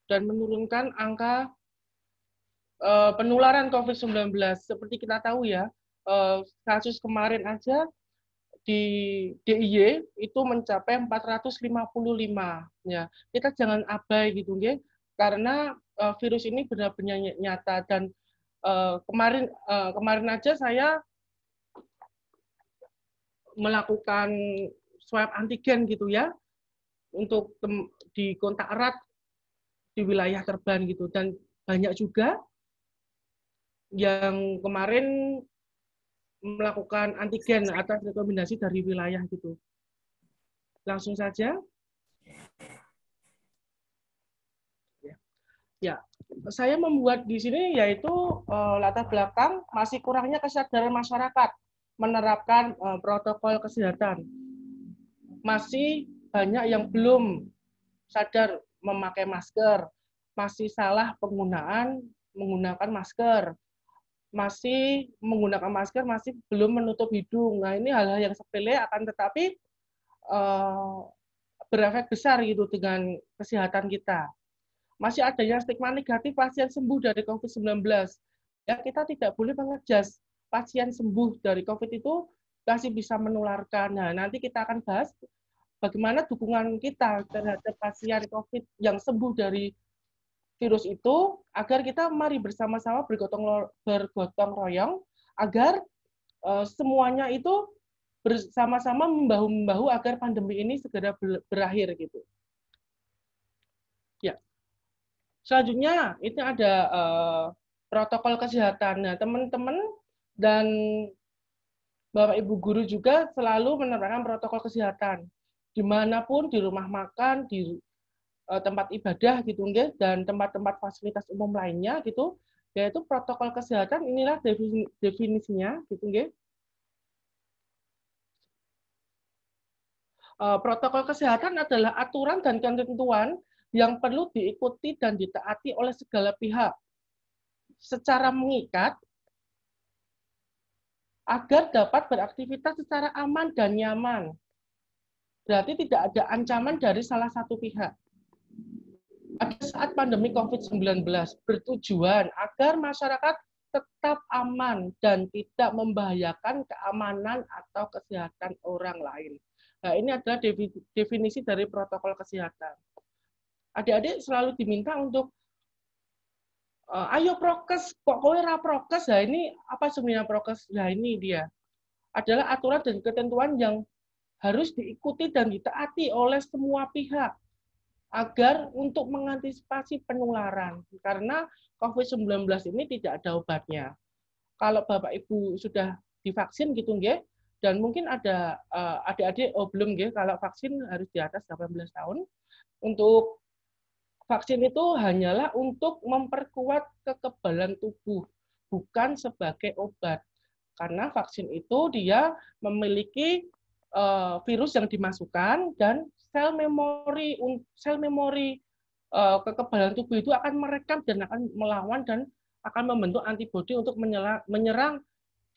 dan menurunkan angka penularan COVID-19. Seperti kita tahu ya, kasus kemarin aja di DIY itu mencapai 455. Ya, kita jangan abai gitu ya, karena virus ini benar-benar nyata. Dan kemarin aja saya melakukan swab antigen gitu ya, untuk di kontak erat di wilayah Kerban gitu. Dan banyak juga yang kemarin melakukan antigen atas rekomendasi dari wilayah gitu. Langsung saja. Ya, saya membuat di sini yaitu latar belakang masih kurangnya kesadaran masyarakat menerapkan protokol kesehatan. Masih banyak yang belum sadar memakai masker, masih salah menggunakan masker, masih menggunakan masker, masih belum menutup hidung. Nah, ini hal-hal yang sepele akan tetapi berefek besar gitu dengan kesehatan kita. Masih adanya stigma negatif pasien sembuh dari COVID-19. Ya, kita tidak boleh mengejas pasien sembuh dari COVID itu masih bisa menularkan. Nah, nanti kita akan bahas bagaimana dukungan kita terhadap pasien COVID yang sembuh dari virus itu, agar kita mari bersama-sama bergotong royong, agar semuanya itu bersama-sama membahu-membahu agar pandemi ini segera berakhir gitu. Ya. Selanjutnya itu ada protokol kesehatan. Nah, teman-teman dan Bapak Ibu guru juga selalu menerapkan protokol kesehatan dimanapun, di rumah makan, di tempat ibadah gitu, dan tempat-tempat fasilitas umum lainnya gitu, yaitu protokol kesehatan inilah definisinya gitu, Protokol kesehatan adalah aturan dan ketentuan yang perlu diikuti dan ditaati oleh segala pihak secara mengikat agar dapat beraktivitas secara aman dan nyaman. Berarti tidak ada ancaman dari salah satu pihak. Pada saat pandemi COVID-19 bertujuan agar masyarakat tetap aman dan tidak membahayakan keamanan atau kesehatan orang lain. Nah, ini adalah definisi dari protokol kesehatan. Adik-adik selalu diminta untuk ayo prokes, pokoknya prokes. Nah, ini apa sebenarnya prokes? Nah, ini dia. Adalah aturan dan ketentuan yang harus diikuti dan ditaati oleh semua pihak agar untuk mengantisipasi penularan. Karena COVID-19 ini tidak ada obatnya. Kalau Bapak Ibu sudah divaksin gitu nggih, dan mungkin ada adik-adik belum nggih, kalau vaksin harus di atas 18 tahun. Untuk vaksin itu hanyalah untuk memperkuat kekebalan tubuh, bukan sebagai obat. Karena vaksin itu dia memiliki virus yang dimasukkan dan sel memori kekebalan tubuh itu akan merekam dan akan melawan dan akan membentuk antibodi untuk menyerang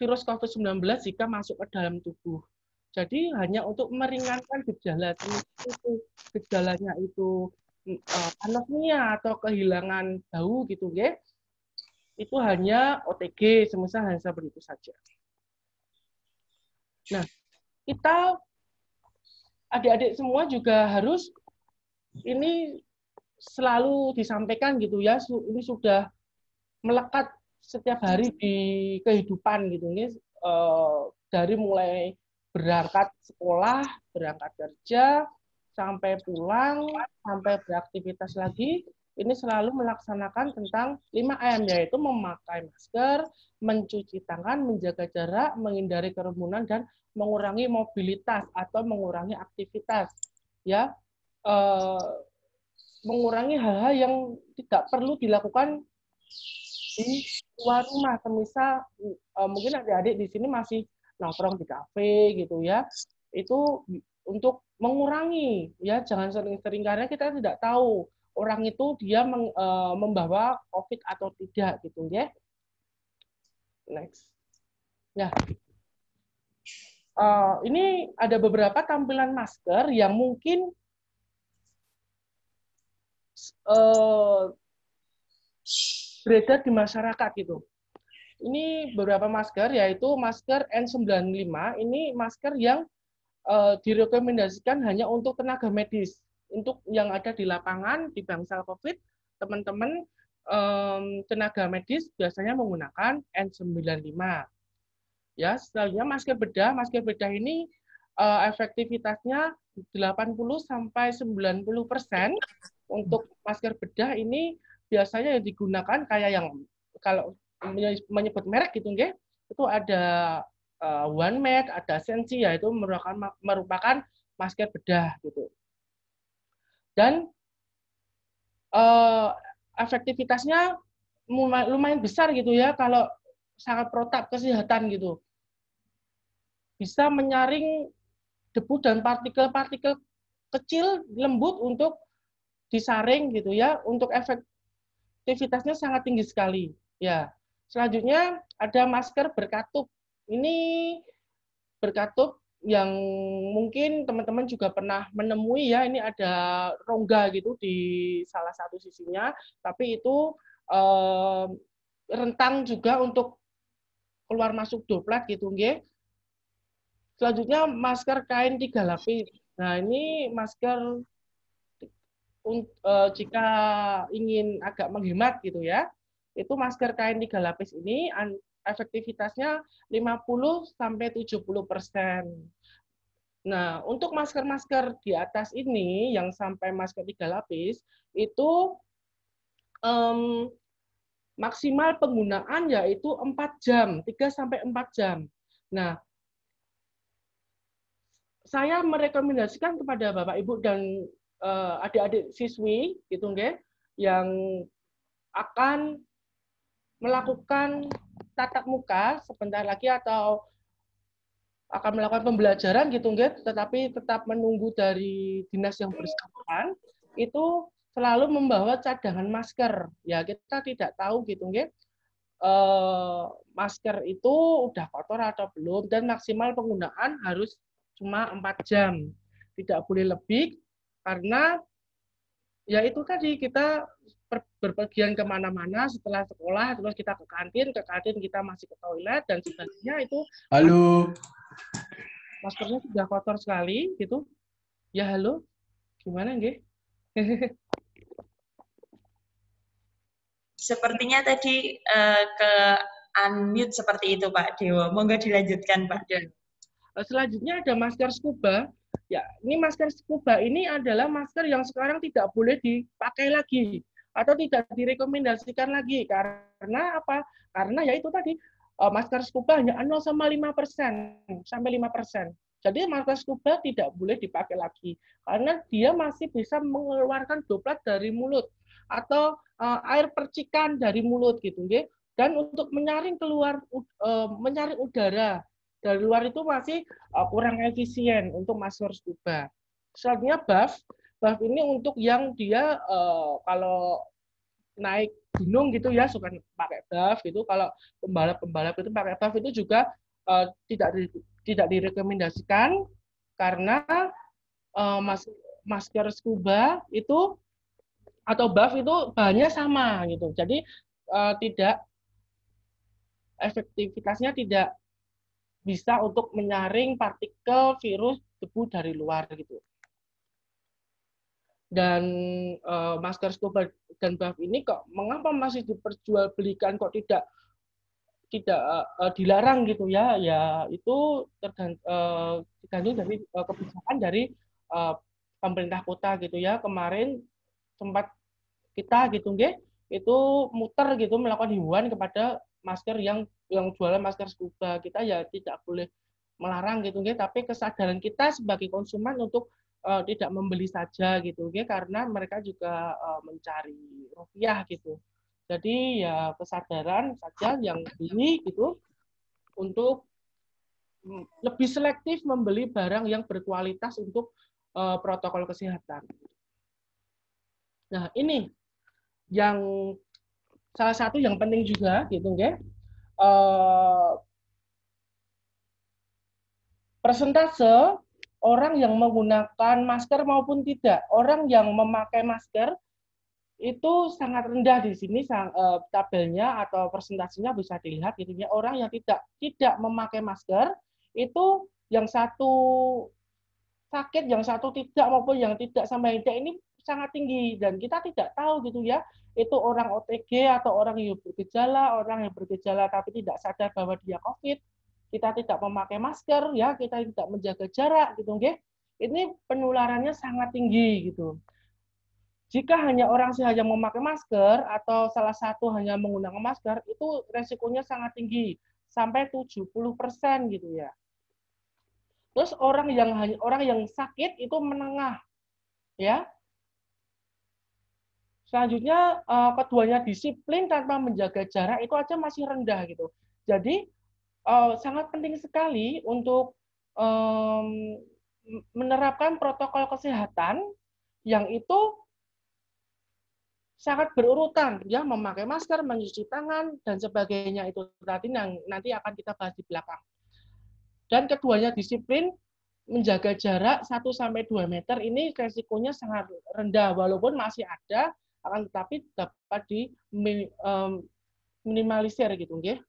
virus COVID-19 jika masuk ke dalam tubuh. Jadi hanya untuk meringankan gejala, gejalanya itu anosmia atau kehilangan bau gitu, itu hanya OTG, semisal hanya seperti itu saja. Nah, kita adik-adik semua juga harus ini selalu disampaikan gitu ya, ini sudah melekat setiap hari di kehidupan gitu nih, dari mulai berangkat sekolah, berangkat kerja, sampai pulang, sampai beraktivitas lagi, ini selalu melaksanakan tentang 5M, yaitu memakai masker, mencuci tangan, menjaga jarak, menghindari kerumunan, dan mengurangi mobilitas atau mengurangi aktivitas. Ya, mengurangi hal-hal yang tidak perlu dilakukan di luar rumah. Semisal mungkin adik-adik di sini masih nongkrong di kafe gitu ya, itu untuk mengurangi ya, jangan sering-sering, karena kita tidak tahu orang itu dia membawa COVID atau tidak gitu ya. Next. Ya. Ini ada beberapa tampilan masker yang mungkin beredar di masyarakat gitu. Ini beberapa masker, yaitu masker N95. Ini masker yang direkomendasikan hanya untuk tenaga medis. Untuk yang ada di lapangan, di bangsal COVID, teman-teman tenaga medis biasanya menggunakan N95. Ya, selanjutnya masker bedah. Masker bedah ini efektivitasnya 80-90%. Untuk masker bedah ini biasanya yang digunakan kayak yang kalau menyebut merek gitu nggih, itu ada One Med, ada Sensi, yaitu merupakan masker bedah gitu. Dan efektivitasnya lumayan besar gitu ya, kalau sangat protap kesehatan gitu. Bisa menyaring debu dan partikel-partikel kecil lembut untuk disaring gitu ya. Untuk efektivitasnya sangat tinggi sekali. Ya. Selanjutnya ada masker berkatup. Ini berkatup yang mungkin teman-teman juga pernah menemui ya, ini ada rongga gitu di salah satu sisinya, tapi itu rentang juga untuk keluar masuk droplet gitu nggih. Selanjutnya masker kain 3 lapis. Nah, ini masker jika ingin agak menghemat gitu ya. Itu masker kain 3 lapis ini efektivitasnya 50-70%. Nah, untuk masker-masker di atas ini yang sampai masker 3 lapis itu maksimal penggunaan yaitu 4 jam, 3-4 jam. Nah, saya merekomendasikan kepada Bapak Ibu dan adik-adik siswi gitu nggih, yang akan melakukan tatap muka sebentar lagi atau akan melakukan pembelajaran gitu nggih, tetapi tetap menunggu dari dinas yang bersangkutan, itu selalu membawa cadangan masker. Ya, kita tidak tahu gitu nggih, masker itu udah kotor atau belum, dan maksimal penggunaan harus cuma 4 jam. Tidak boleh lebih, karena ya itu tadi, kita berpergian kemana-mana setelah sekolah, terus kita ke kantin kita masih ke toilet, dan sebagainya, itu Halo. maskernya sudah kotor sekali gitu. Ya halo, gimana nggih? Sepertinya tadi ke unmute seperti itu Pak Dewo. Monggo dilanjutkan Pak. Ya. Selanjutnya ada masker scuba. Ya, ini masker scuba ini adalah masker yang sekarang tidak boleh dipakai lagi atau tidak direkomendasikan lagi. Karena apa? Karena ya itu tadi, masker scuba hanya 0,5% sampai 5%. Jadi masker scuba tidak boleh dipakai lagi karena dia masih bisa mengeluarkan droplet dari mulut atau air percikan dari mulut gitu, nggih. Dan untuk menyaring menyaring udara dari luar itu masih kurang efisien untuk masker scuba. Selanjutnya buff. Buff ini untuk yang dia kalau naik gunung gitu ya suka pakai buff gitu. Kalau pembalap-pembalap itu pakai buff itu juga tidak direkomendasikan karena masker scuba itu atau buff itu bahannya sama gitu. Jadi tidak efektivitasnya tidak bisa untuk menyaring partikel virus debu dari luar gitu. Dan masker scuba dan buff ini kok mengapa masih diperjualbelikan, kok tidak dilarang gitu ya? Ya itu tergantung dari kebijakan dari pemerintah kota gitu ya. Kemarin sempat kita gitu nggih, itu muter gitu melakukan himbauan kepada masker yang jualan masker scuba. Kita ya tidak boleh melarang gitu nggih, tapi kesadaran kita sebagai konsumen untuk tidak membeli saja gitu nggih, karena mereka juga mencari rupiah gitu. Jadi ya kesadaran saja yang beli gitu untuk lebih selektif membeli barang yang berkualitas untuk protokol kesehatan. Nah, ini yang salah satu yang penting juga gitu nggih. persentase orang yang menggunakan masker maupun tidak, orang yang memakai masker itu sangat rendah di sini tabelnya atau persentasenya bisa dilihat gitu ya. Orang yang tidak memakai masker itu yang satu sakit, yang satu tidak maupun yang tidak sama tidak ini sangat tinggi dan kita tidak tahu gitu ya. Itu orang OTG atau orang yang bergejala tapi tidak sadar bahwa dia COVID. Kita tidak memakai masker ya, kita tidak menjaga jarak gitu nggih. Ini penularannya sangat tinggi gitu. Jika hanya orang saja memakai masker atau salah satu hanya menggunakan masker, itu resikonya sangat tinggi, sampai 70% gitu ya. Terus orang yang sakit itu menengah, ya. Selanjutnya keduanya disiplin tanpa menjaga jarak itu aja masih rendah gitu. Jadi sangat penting sekali untuk menerapkan protokol kesehatan yang itu sangat berurutan, ya, memakai masker, mencuci tangan dan sebagainya itu tadi yang nanti akan kita bahas di belakang. Dan keduanya disiplin menjaga jarak 1-2 meter ini resikonya sangat rendah walaupun masih ada, akan tetapi dapat minimalisir gitu nggih.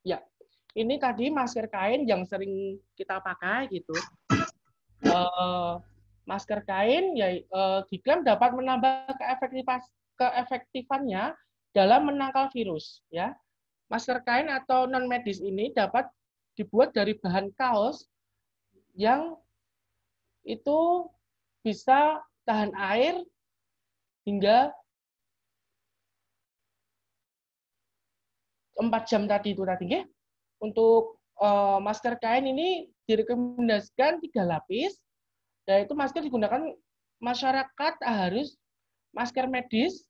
Ya. Ini tadi masker kain yang sering kita pakai gitu. Masker kain ya diklaim dapat menambah keefektifannya dalam menangkal virus ya. Masker kain atau non medis ini dapat dibuat dari bahan kaos yang itu bisa tahan air hingga 4 jam tadi itu tadi ya. Untuk masker kain ini direkomendasikan 3 lapis. Dan itu masker digunakan masyarakat harus masker medis.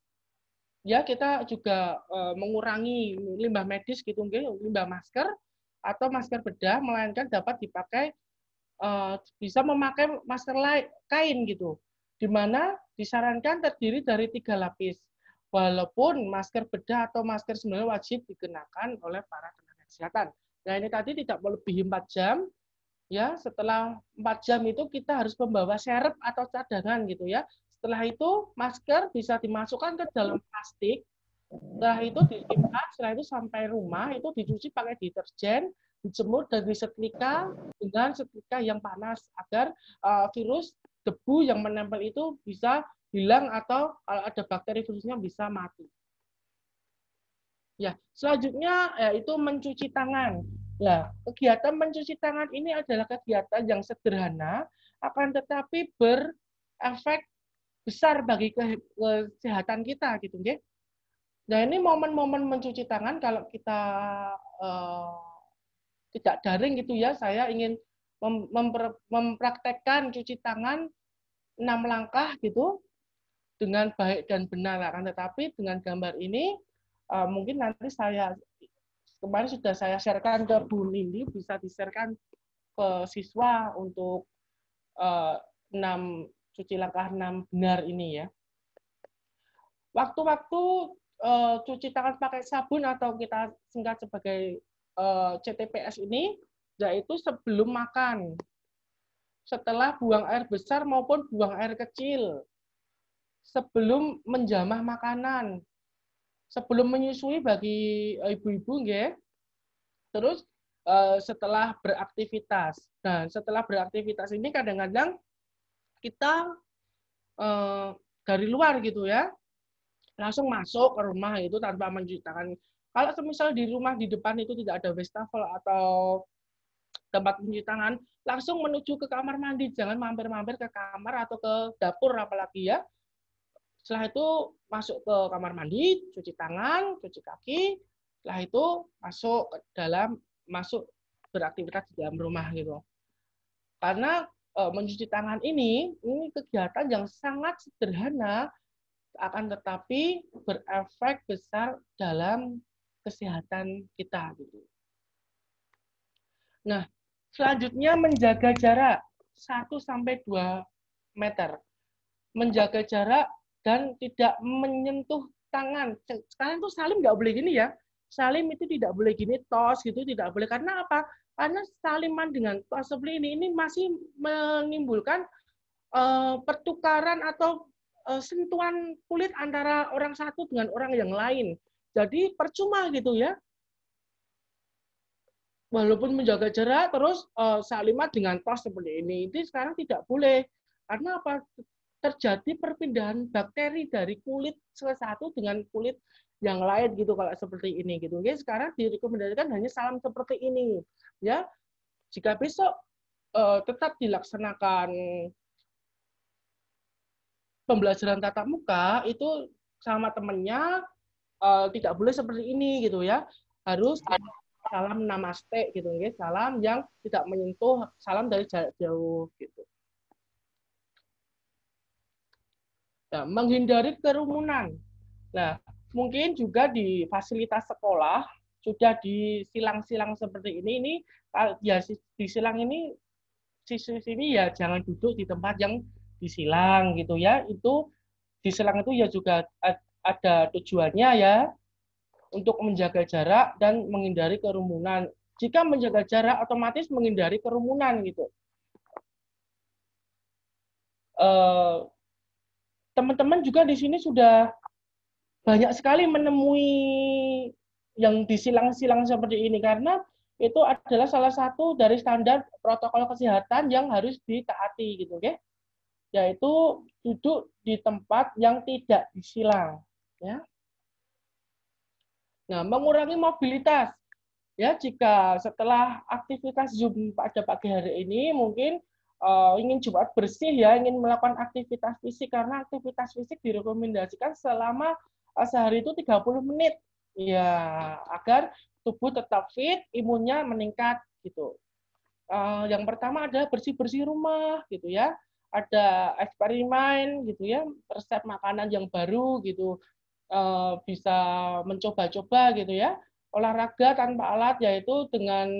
Ya, kita juga mengurangi limbah medis gitu, limbah masker atau masker bedah, melainkan dapat dipakai bisa memakai masker kain gitu, di mana disarankan terdiri dari 3 lapis. Walaupun masker bedah atau masker sebenarnya wajib dikenakan oleh para tenaga kesehatan. Nah, ini tadi tidak melebihi 4 jam. Ya, setelah 4 jam itu kita harus membawa serep atau cadangan gitu ya. Setelah itu masker bisa dimasukkan ke dalam plastik. Setelah itu disimpan, setelah itu sampai rumah itu dicuci pakai deterjen, dijemur dan disetrika dengan setrika yang panas agar virus debu yang menempel itu bisa hilang atau kalau ada bakteri virusnya bisa mati. Ya, selanjutnya yaitu mencuci tangan. Nah, kegiatan mencuci tangan ini adalah kegiatan yang sederhana, akan tetapi berefek besar bagi kesehatan kita, gitu, nggih. Nah, ini momen-momen mencuci tangan kalau kita tidak daring gitu ya, saya ingin mempraktekkan cuci tangan 6 langkah gitu dengan baik dan benar, akan tetapi dengan gambar ini mungkin nanti kemarin sudah saya sharekan ke Bu Nindi, bisa di-sharekan ke siswa untuk 6 cuci langkah 6 benar ini ya. Waktu-waktu cuci tangan pakai sabun atau kita singkat sebagai CTPS ini, yaitu sebelum makan, setelah buang air besar maupun buang air kecil, sebelum menjamah makanan, sebelum menyusui bagi ibu-ibu nggih. Terus setelah beraktivitas. Nah, setelah beraktivitas ini kadang-kadang kita dari luar gitu ya, langsung masuk ke rumah itu tanpa mencuci tangan. Kalau misal di rumah di depan itu tidak ada wastafel atau tempat mencuci tangan, langsung menuju ke kamar mandi, jangan mampir-mampir ke kamar atau ke dapur apalagi ya. Setelah itu masuk ke kamar mandi, cuci tangan, cuci kaki, setelah itu masuk beraktivitas di dalam rumah gitu. Karena mencuci tangan ini kegiatan yang sangat sederhana, akan tetapi berefek besar dalam kesehatan kita gitu. Nah, selanjutnya menjaga jarak 1-2 meter. Menjaga jarak dan tidak menyentuh tangan. Sekarang tuh salim nggak boleh gini ya. Salim itu tidak boleh gini, tos gitu, tidak boleh. Karena apa? Karena saliman dengan tos seperti ini masih menimbulkan pertukaran atau sentuhan kulit antara orang satu dengan orang yang lain. Jadi percuma gitu ya. Walaupun menjaga jarak, terus saliman dengan tos seperti ini. Itu sekarang tidak boleh. Karena apa? Terjadi perpindahan bakteri dari kulit salah satu dengan kulit yang lain gitu kalau seperti ini gitu. Oke, sekarang direkomendasikan hanya salam seperti ini. Ya, jika besok tetap dilaksanakan pembelajaran tatap muka itu sama temennya tidak boleh seperti ini gitu ya. Harus salam namaste gitu ya, salam yang tidak menyentuh, salam dari jarak jauh gitu. Nah, menghindari kerumunan. Nah, mungkin juga di fasilitas sekolah sudah disilang-silang seperti ini. Ini ya di silang ini sini ya jangan duduk di tempat yang disilang gitu ya. Itu disilang itu ya juga ada tujuannya ya untuk menjaga jarak dan menghindari kerumunan. Jika menjaga jarak otomatis menghindari kerumunan gitu. Teman-teman juga di sini sudah banyak sekali menemui yang disilang-silang seperti ini karena itu adalah salah satu dari standar protokol kesehatan yang harus ditaati gitu, oke? Yaitu duduk di tempat yang tidak disilang, ya. Nah, mengurangi mobilitas. Ya, jika setelah aktivitas Zoom pada pagi hari ini mungkin ingin Jumat bersih ya, ingin melakukan aktivitas fisik karena aktivitas fisik direkomendasikan selama sehari itu 30 menit. Ya, agar tubuh tetap fit, imunnya meningkat gitu. Yang pertama adalah bersih-bersih rumah gitu ya. Ada eksperimen gitu ya, resep makanan yang baru gitu. Bisa mencoba-coba gitu ya. Olahraga tanpa alat yaitu dengan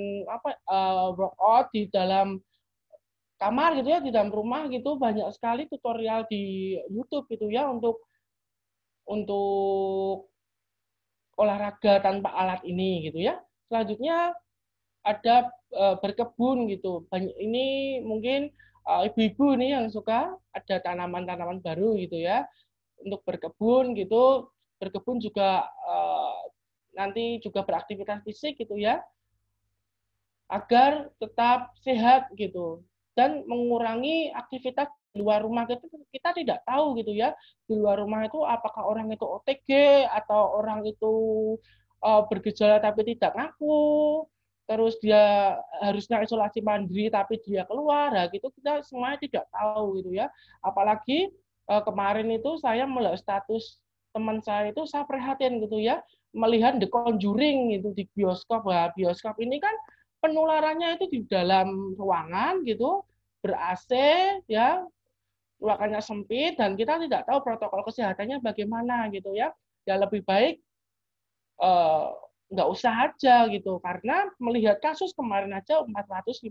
workout di dalam kamar gitu ya, di dalam rumah gitu, banyak sekali tutorial di YouTube gitu ya untuk olahraga tanpa alat ini gitu ya. Selanjutnya ada berkebun gitu. Banyak ini mungkin ibu-ibu nih yang suka ada tanaman-tanaman baru gitu ya. Untuk berkebun gitu, berkebun juga nanti juga beraktivitas fisik gitu ya, agar tetap sehat gitu dan mengurangi aktivitas di luar rumah. Kita tidak tahu gitu ya di luar rumah itu apakah orang itu OTG atau orang itu bergejala tapi tidak ngaku, terus dia harusnya isolasi mandiri tapi dia keluar, nah gitu kita semuanya tidak tahu gitu ya. Apalagi kemarin itu saya melihat status teman saya itu, saya prihatin gitu ya, melihat The Conjuring itu di bioskop. Nah, bioskop ini kan penularannya itu di dalam ruangan gitu, ber-AC ya, ruangannya sempit dan kita tidak tahu protokol kesehatannya bagaimana gitu ya. Ya lebih baik nggak usah aja gitu, karena melihat kasus kemarin aja 455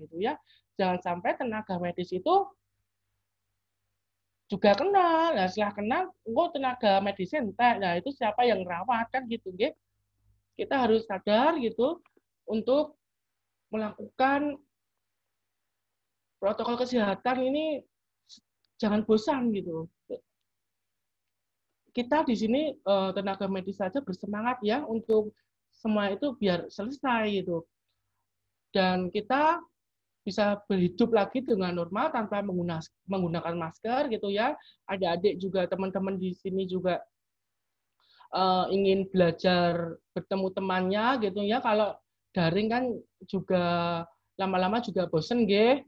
gitu ya. Jangan sampai tenaga medis itu juga kena. Nah, setelah kena, tenaga medisnya entek. Nah, itu siapa yang rawat kan gitu, gitu. Kita harus sadar gitu untuk melakukan protokol kesehatan ini, jangan bosan gitu. Kita di sini tenaga medis saja bersemangat ya untuk semua itu biar selesai gitu. Dan kita bisa berhidup lagi dengan normal tanpa menggunakan masker gitu ya. Ada adik juga, teman-teman di sini juga ingin belajar bertemu temannya gitu ya. Kalau daring kan juga lama-lama juga bosen nggih.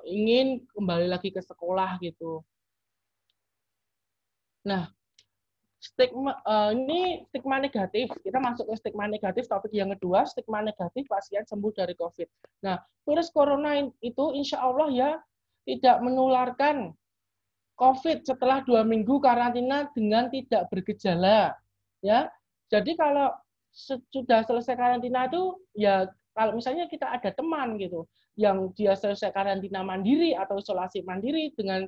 Ingin kembali lagi ke sekolah gitu. Nah, ini stigma negatif. Kita masuk ke stigma negatif, topik yang kedua, stigma negatif pasien sembuh dari COVID. Nah, virus corona itu insya Allah ya tidak menularkan COVID setelah 2 minggu karantina dengan tidak bergejala. Ya, jadi kalau sudah selesai karantina itu, ya kalau misalnya kita ada teman gitu, yang dia selesai karantina mandiri atau isolasi mandiri dengan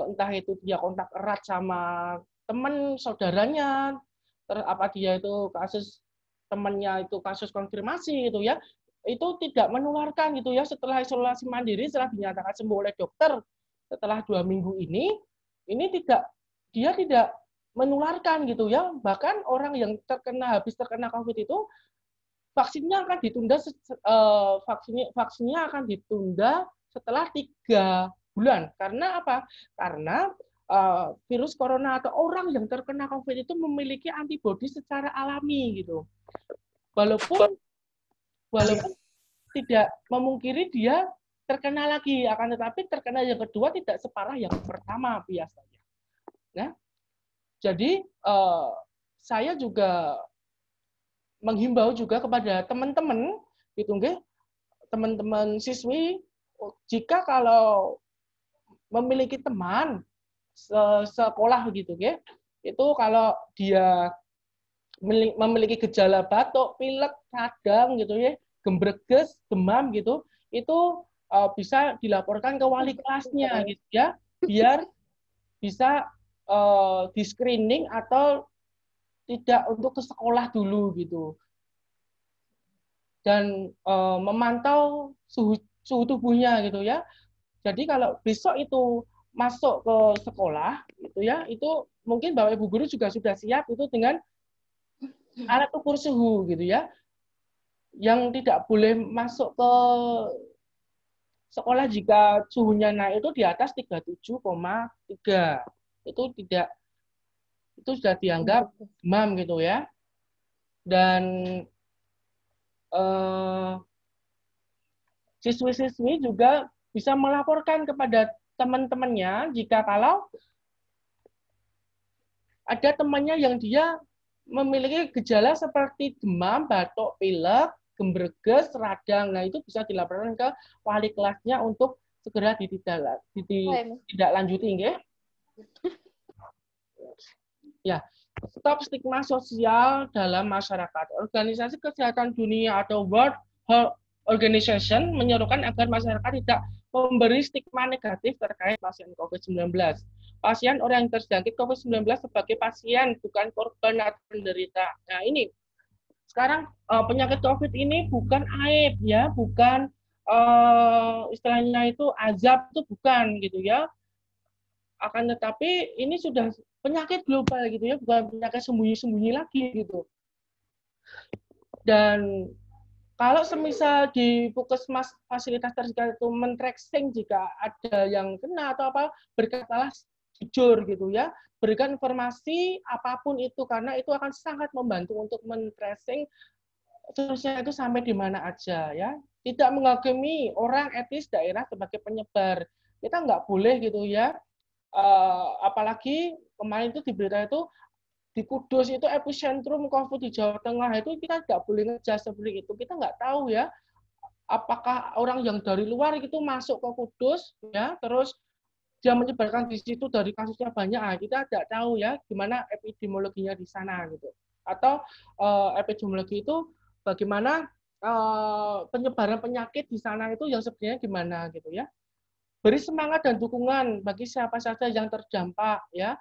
entah itu dia kontak erat sama teman saudaranya, apa dia itu kasus temannya itu kasus konfirmasi gitu ya, itu tidak menularkan gitu ya, setelah isolasi mandiri, setelah dinyatakan sembuh oleh dokter setelah 2 minggu ini dia tidak menularkan gitu ya. Bahkan orang yang habis terkena COVID itu vaksinnya akan ditunda vaksinnya akan ditunda setelah 3 bulan. Karena apa? Karena virus corona atau orang yang terkena COVID itu memiliki antibodi secara alami gitu. Walaupun tidak memungkiri dia terkena lagi, akan tetapi terkena yang kedua tidak separah yang pertama biasanya. Nah, jadi saya juga menghimbau juga kepada teman-teman gitu nggih, teman-teman siswi, jika kalau memiliki teman sekolah gitu nggih, itu kalau dia memiliki gejala batuk, pilek, radang gitu ya, gembreges, demam gitu, itu bisa dilaporkan ke wali kelasnya gitu ya, biar bisa di screening atau tidak untuk ke sekolah dulu gitu, dan memantau suhu tubuhnya gitu ya. Jadi kalau besok itu masuk ke sekolah gitu ya, itu mungkin Bapak Ibu guru juga sudah siap itu dengan alat ukur suhu gitu ya. Yang tidak boleh masuk ke sekolah jika suhunya naik itu di atas 37,3. Itu sudah dianggap demam gitu ya. Dan siswi-siswi juga bisa melaporkan kepada teman-temannya jika kalau ada temannya yang dia memiliki gejala seperti demam, batuk, pilek, gembreges, radang. Nah, itu bisa dilaporkan ke wali kelasnya untuk segera ditindaklanjuti, nggih. Ya, stop stigma sosial dalam masyarakat. Organisasi Kesehatan Dunia atau World Health Organization menyerukan agar masyarakat tidak memberi stigma negatif terkait pasien COVID-19. Pasien orang yang terjangkit COVID-19 sebagai pasien, bukan korban atau penderita. Nah, ini sekarang penyakit COVID ini bukan aib ya, bukan istilahnya itu azab, itu bukan gitu ya. Akan tetapi ini sudah penyakit global gitu ya, bukan penyakit sembunyi-sembunyi lagi gitu. Dan kalau semisal di puskesmas fasilitas terdekat itu men-tracing jika ada yang kena atau apa, berkatalah jujur gitu ya, berikan informasi apapun itu, karena itu akan sangat membantu untuk men-tracing virusnya itu sampai di mana aja ya. Tidak menghakimi orang etis daerah sebagai penyebar. Kita nggak boleh gitu ya. Apalagi kemarin itu di berita itu di Kudus itu epicentrum COVID di Jawa Tengah, itu kita nggak boleh ngejudge seperti itu. Kita nggak tahu ya apakah orang yang dari luar itu masuk ke Kudus ya, terus dia menyebarkan di situ dari kasusnya banyak. Nah, kita tidak tahu ya gimana epidemiologinya di sana gitu. Atau epidemiologi itu bagaimana penyebaran penyakit di sana itu yang sebenarnya gimana gitu ya. Beri semangat dan dukungan bagi siapa saja yang terdampak ya.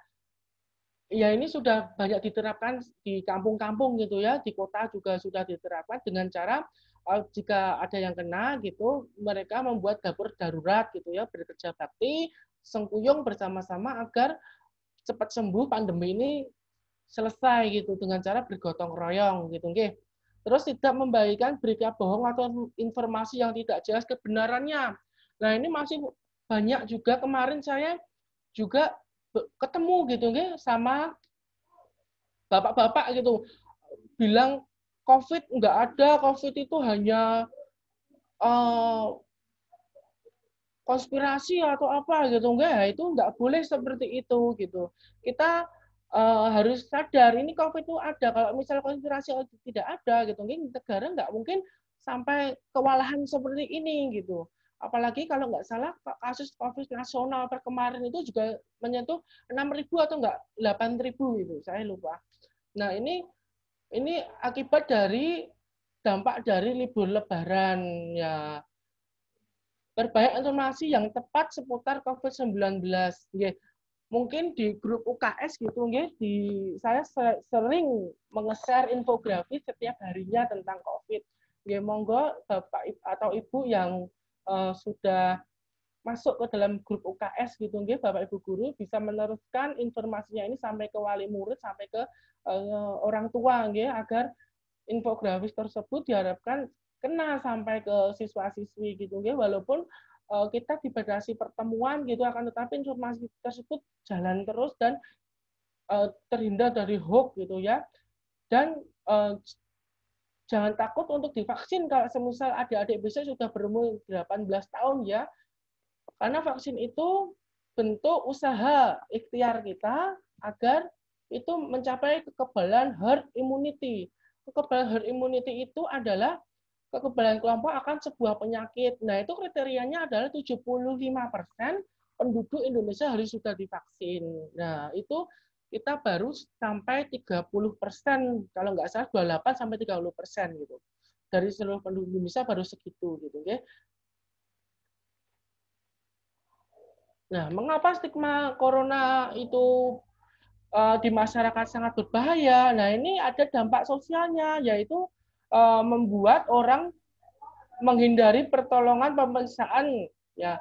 Ya, ini sudah banyak diterapkan di kampung-kampung gitu ya, di kota juga sudah diterapkan dengan cara jika ada yang kena gitu, mereka membuat dapur darurat gitu ya, bekerja bakti, sengkuyung bersama-sama agar cepat sembuh pandemi ini selesai gitu dengan cara bergotong royong gitu nggih. Terus tidak membagikan berita bohong atau informasi yang tidak jelas kebenarannya. Nah, ini masih banyak juga, kemarin saya juga ketemu gitu nggih sama bapak-bapak gitu bilang COVID nggak ada, COVID itu hanya konspirasi atau apa gitu, enggak ya, itu nggak boleh seperti itu gitu. Kita harus sadar ini COVID itu ada. Kalau misal konspirasi tidak ada gitu, mungkin negara nggak mungkin sampai kewalahan seperti ini gitu. Apalagi kalau nggak salah kasus COVID nasional per kemarin itu juga menyentuh 6.000 atau enggak 8.000 itu, saya lupa. Nah, ini akibat dari dampak dari libur Lebaran ya. Berbanyak informasi yang tepat seputar COVID-19. mungkin di grup UKS gitu nggih, saya sering menge-share infografis setiap harinya tentang COVID. Nggih, monggo Bapak atau Ibu yang sudah masuk ke dalam grup UKS gitu nggih, Bapak Ibu guru bisa meneruskan informasinya ini sampai ke wali murid, sampai ke orang tua nggih, agar infografis tersebut diharapkan kena sampai ke siswa-siswi gitu nggih, walaupun kita dibatasi pertemuan gitu, akan tetapi informasi tersebut jalan terus dan terhindar dari hoax gitu ya. Dan jangan takut untuk divaksin kalau semisal adik-adik bisa sudah berumur 18 tahun ya. Karena vaksin itu bentuk usaha ikhtiar kita agar itu mencapai kekebalan herd immunity. Kekebalan herd immunity itu adalah kekebalan kelompok akan sebuah penyakit. Nah, itu kriterianya adalah 75% penduduk Indonesia harus sudah divaksin. Nah, itu kita baru sampai 30%, kalau nggak salah 28 sampai 30% gitu. Dari seluruh penduduk Indonesia baru segitu gitu, ya. Nah, mengapa stigma corona itu di masyarakat sangat berbahaya? Nah, ini ada dampak sosialnya, yaitu membuat orang menghindari pertolongan pemeriksaan. Ya,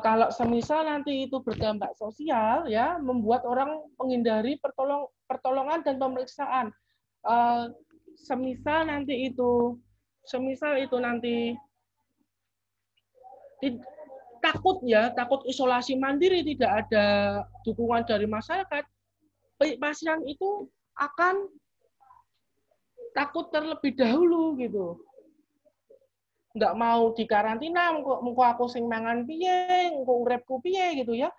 kalau semisal nanti itu berdampak sosial, ya, membuat orang menghindari pertolongan dan pemeriksaan. Semisal itu nanti takut ya, takut isolasi mandiri, tidak ada dukungan dari masyarakat, pasien itu akan takut terlebih dahulu gitu. Nggak mau dikarantina, engko aku sing mangan piye, engko uripku piye gitu ya.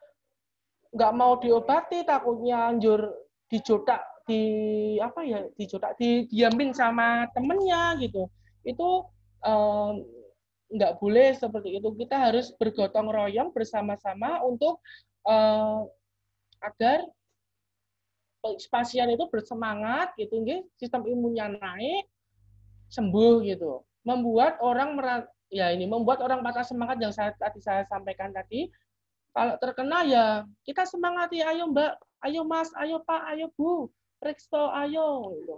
Nggak mau diobati, takutnya anjur dijodak, didiamin sama temennya gitu. Itu nggak boleh seperti itu. Kita harus bergotong royong bersama-sama untuk agar pasien itu bersemangat gitu, sistem imunnya naik, sembuh gitu. Membuat orang patah semangat yang tadi saya sampaikan tadi. Kalau terkena ya kita semangati, ayo Mbak, ayo Mas, ayo Pak, ayo Bu, periksa, ayo gitu.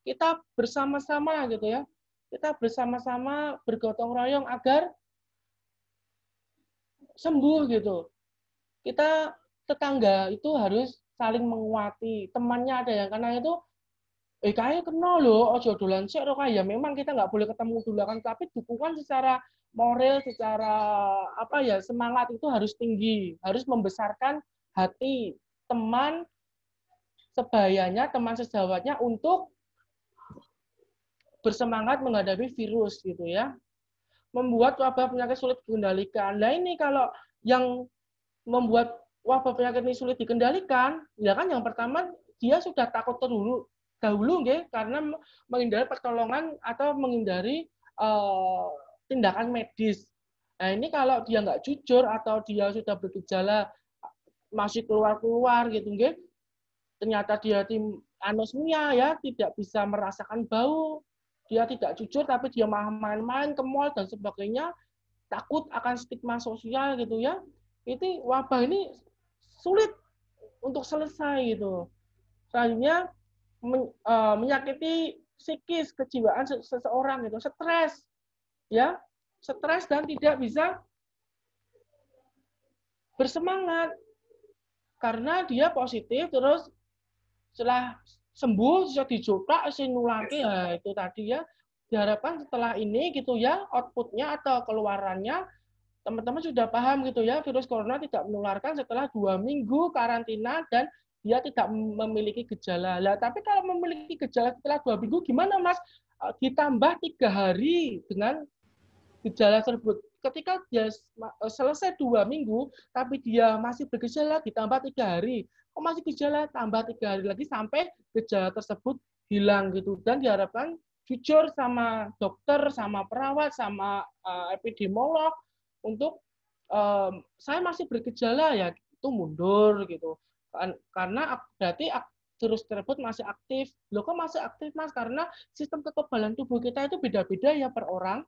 Kita bersama-sama gitu ya. Kita bersama-sama bergotong royong agar sembuh gitu. Kita tetangga itu harus saling menguati. Temannya ada yang kena itu, kayak kena loh, ojo dolan sik kok, ya memang kita nggak boleh ketemu dulu kan, tapi dukungan secara moral, secara semangat itu harus tinggi, harus membesarkan hati teman sebayanya, teman sejawatnya untuk bersemangat menghadapi virus gitu ya. Membuat wabah penyakit sulit dikendalikan. Nah ini kalau yang membuat wabah penyakit ini sulit dikendalikan, ya kan yang pertama dia sudah takut dahulu karena menghindari pertolongan atau menghindari tindakan medis. Nah ini kalau dia nggak jujur atau dia sudah bergejala masih keluar gitu, ternyata dia anosmia ya, tidak bisa merasakan bau, dia tidak jujur tapi dia main-main ke mall dan sebagainya, takut akan stigma sosial gitu ya. Itu wabah ini sulit untuk selesai gitu. Selanjutnya menyakiti psikis, kejiwaan seseorang gitu, stres ya, stres dan tidak bisa bersemangat karena dia positif, terus setelah sembuh bisa dicoba sinulake ya, itu tadi ya. Diharapkan setelah ini gitu ya, outputnya atau keluarannya teman-teman sudah paham gitu ya, virus corona tidak menularkan setelah 2 minggu karantina dan dia tidak memiliki gejala. Lah, tapi kalau memiliki gejala setelah 2 minggu gimana Mas? Ditambah 3 hari dengan gejala tersebut. Ketika dia selesai 2 minggu, tapi dia masih bergejala, ditambah 3 hari. Kok masih gejala, tambah 3 hari lagi sampai gejala tersebut hilang gitu. Dan diharapkan jujur sama dokter, sama perawat, sama epidemiolog untuk saya masih bergejala ya, itu mundur gitu. Karena berarti virus tersebut masih aktif. Loh kok masih aktif Mas? Karena sistem kekebalan tubuh kita itu beda-beda ya per orang.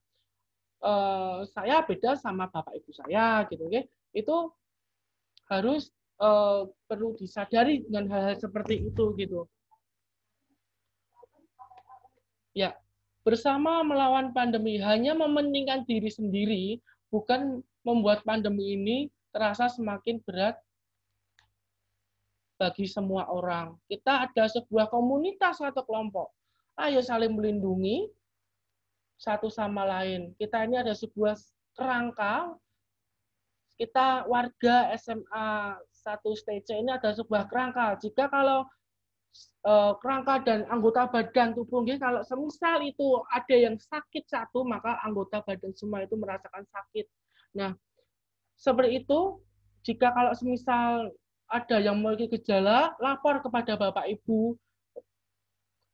Saya beda sama bapak ibu saya gitu, itu harus perlu disadari dengan hal-hal seperti itu gitu. Ya, bersama melawan pandemi hanya mementingkan diri sendiri, bukan membuat pandemi ini terasa semakin berat bagi semua orang. Kita ada sebuah komunitas atau kelompok. Ayo saling melindungi satu sama lain. Kita ini ada sebuah kerangka, kita warga SMA 1 STC ini ada sebuah kerangka. Jika kalau kerangka dan anggota badan tubuh, kalau semisal itu ada yang sakit satu, maka anggota badan semua itu merasakan sakit. Nah, seperti itu, jika kalau semisal ada yang memiliki gejala, lapor kepada Bapak Ibu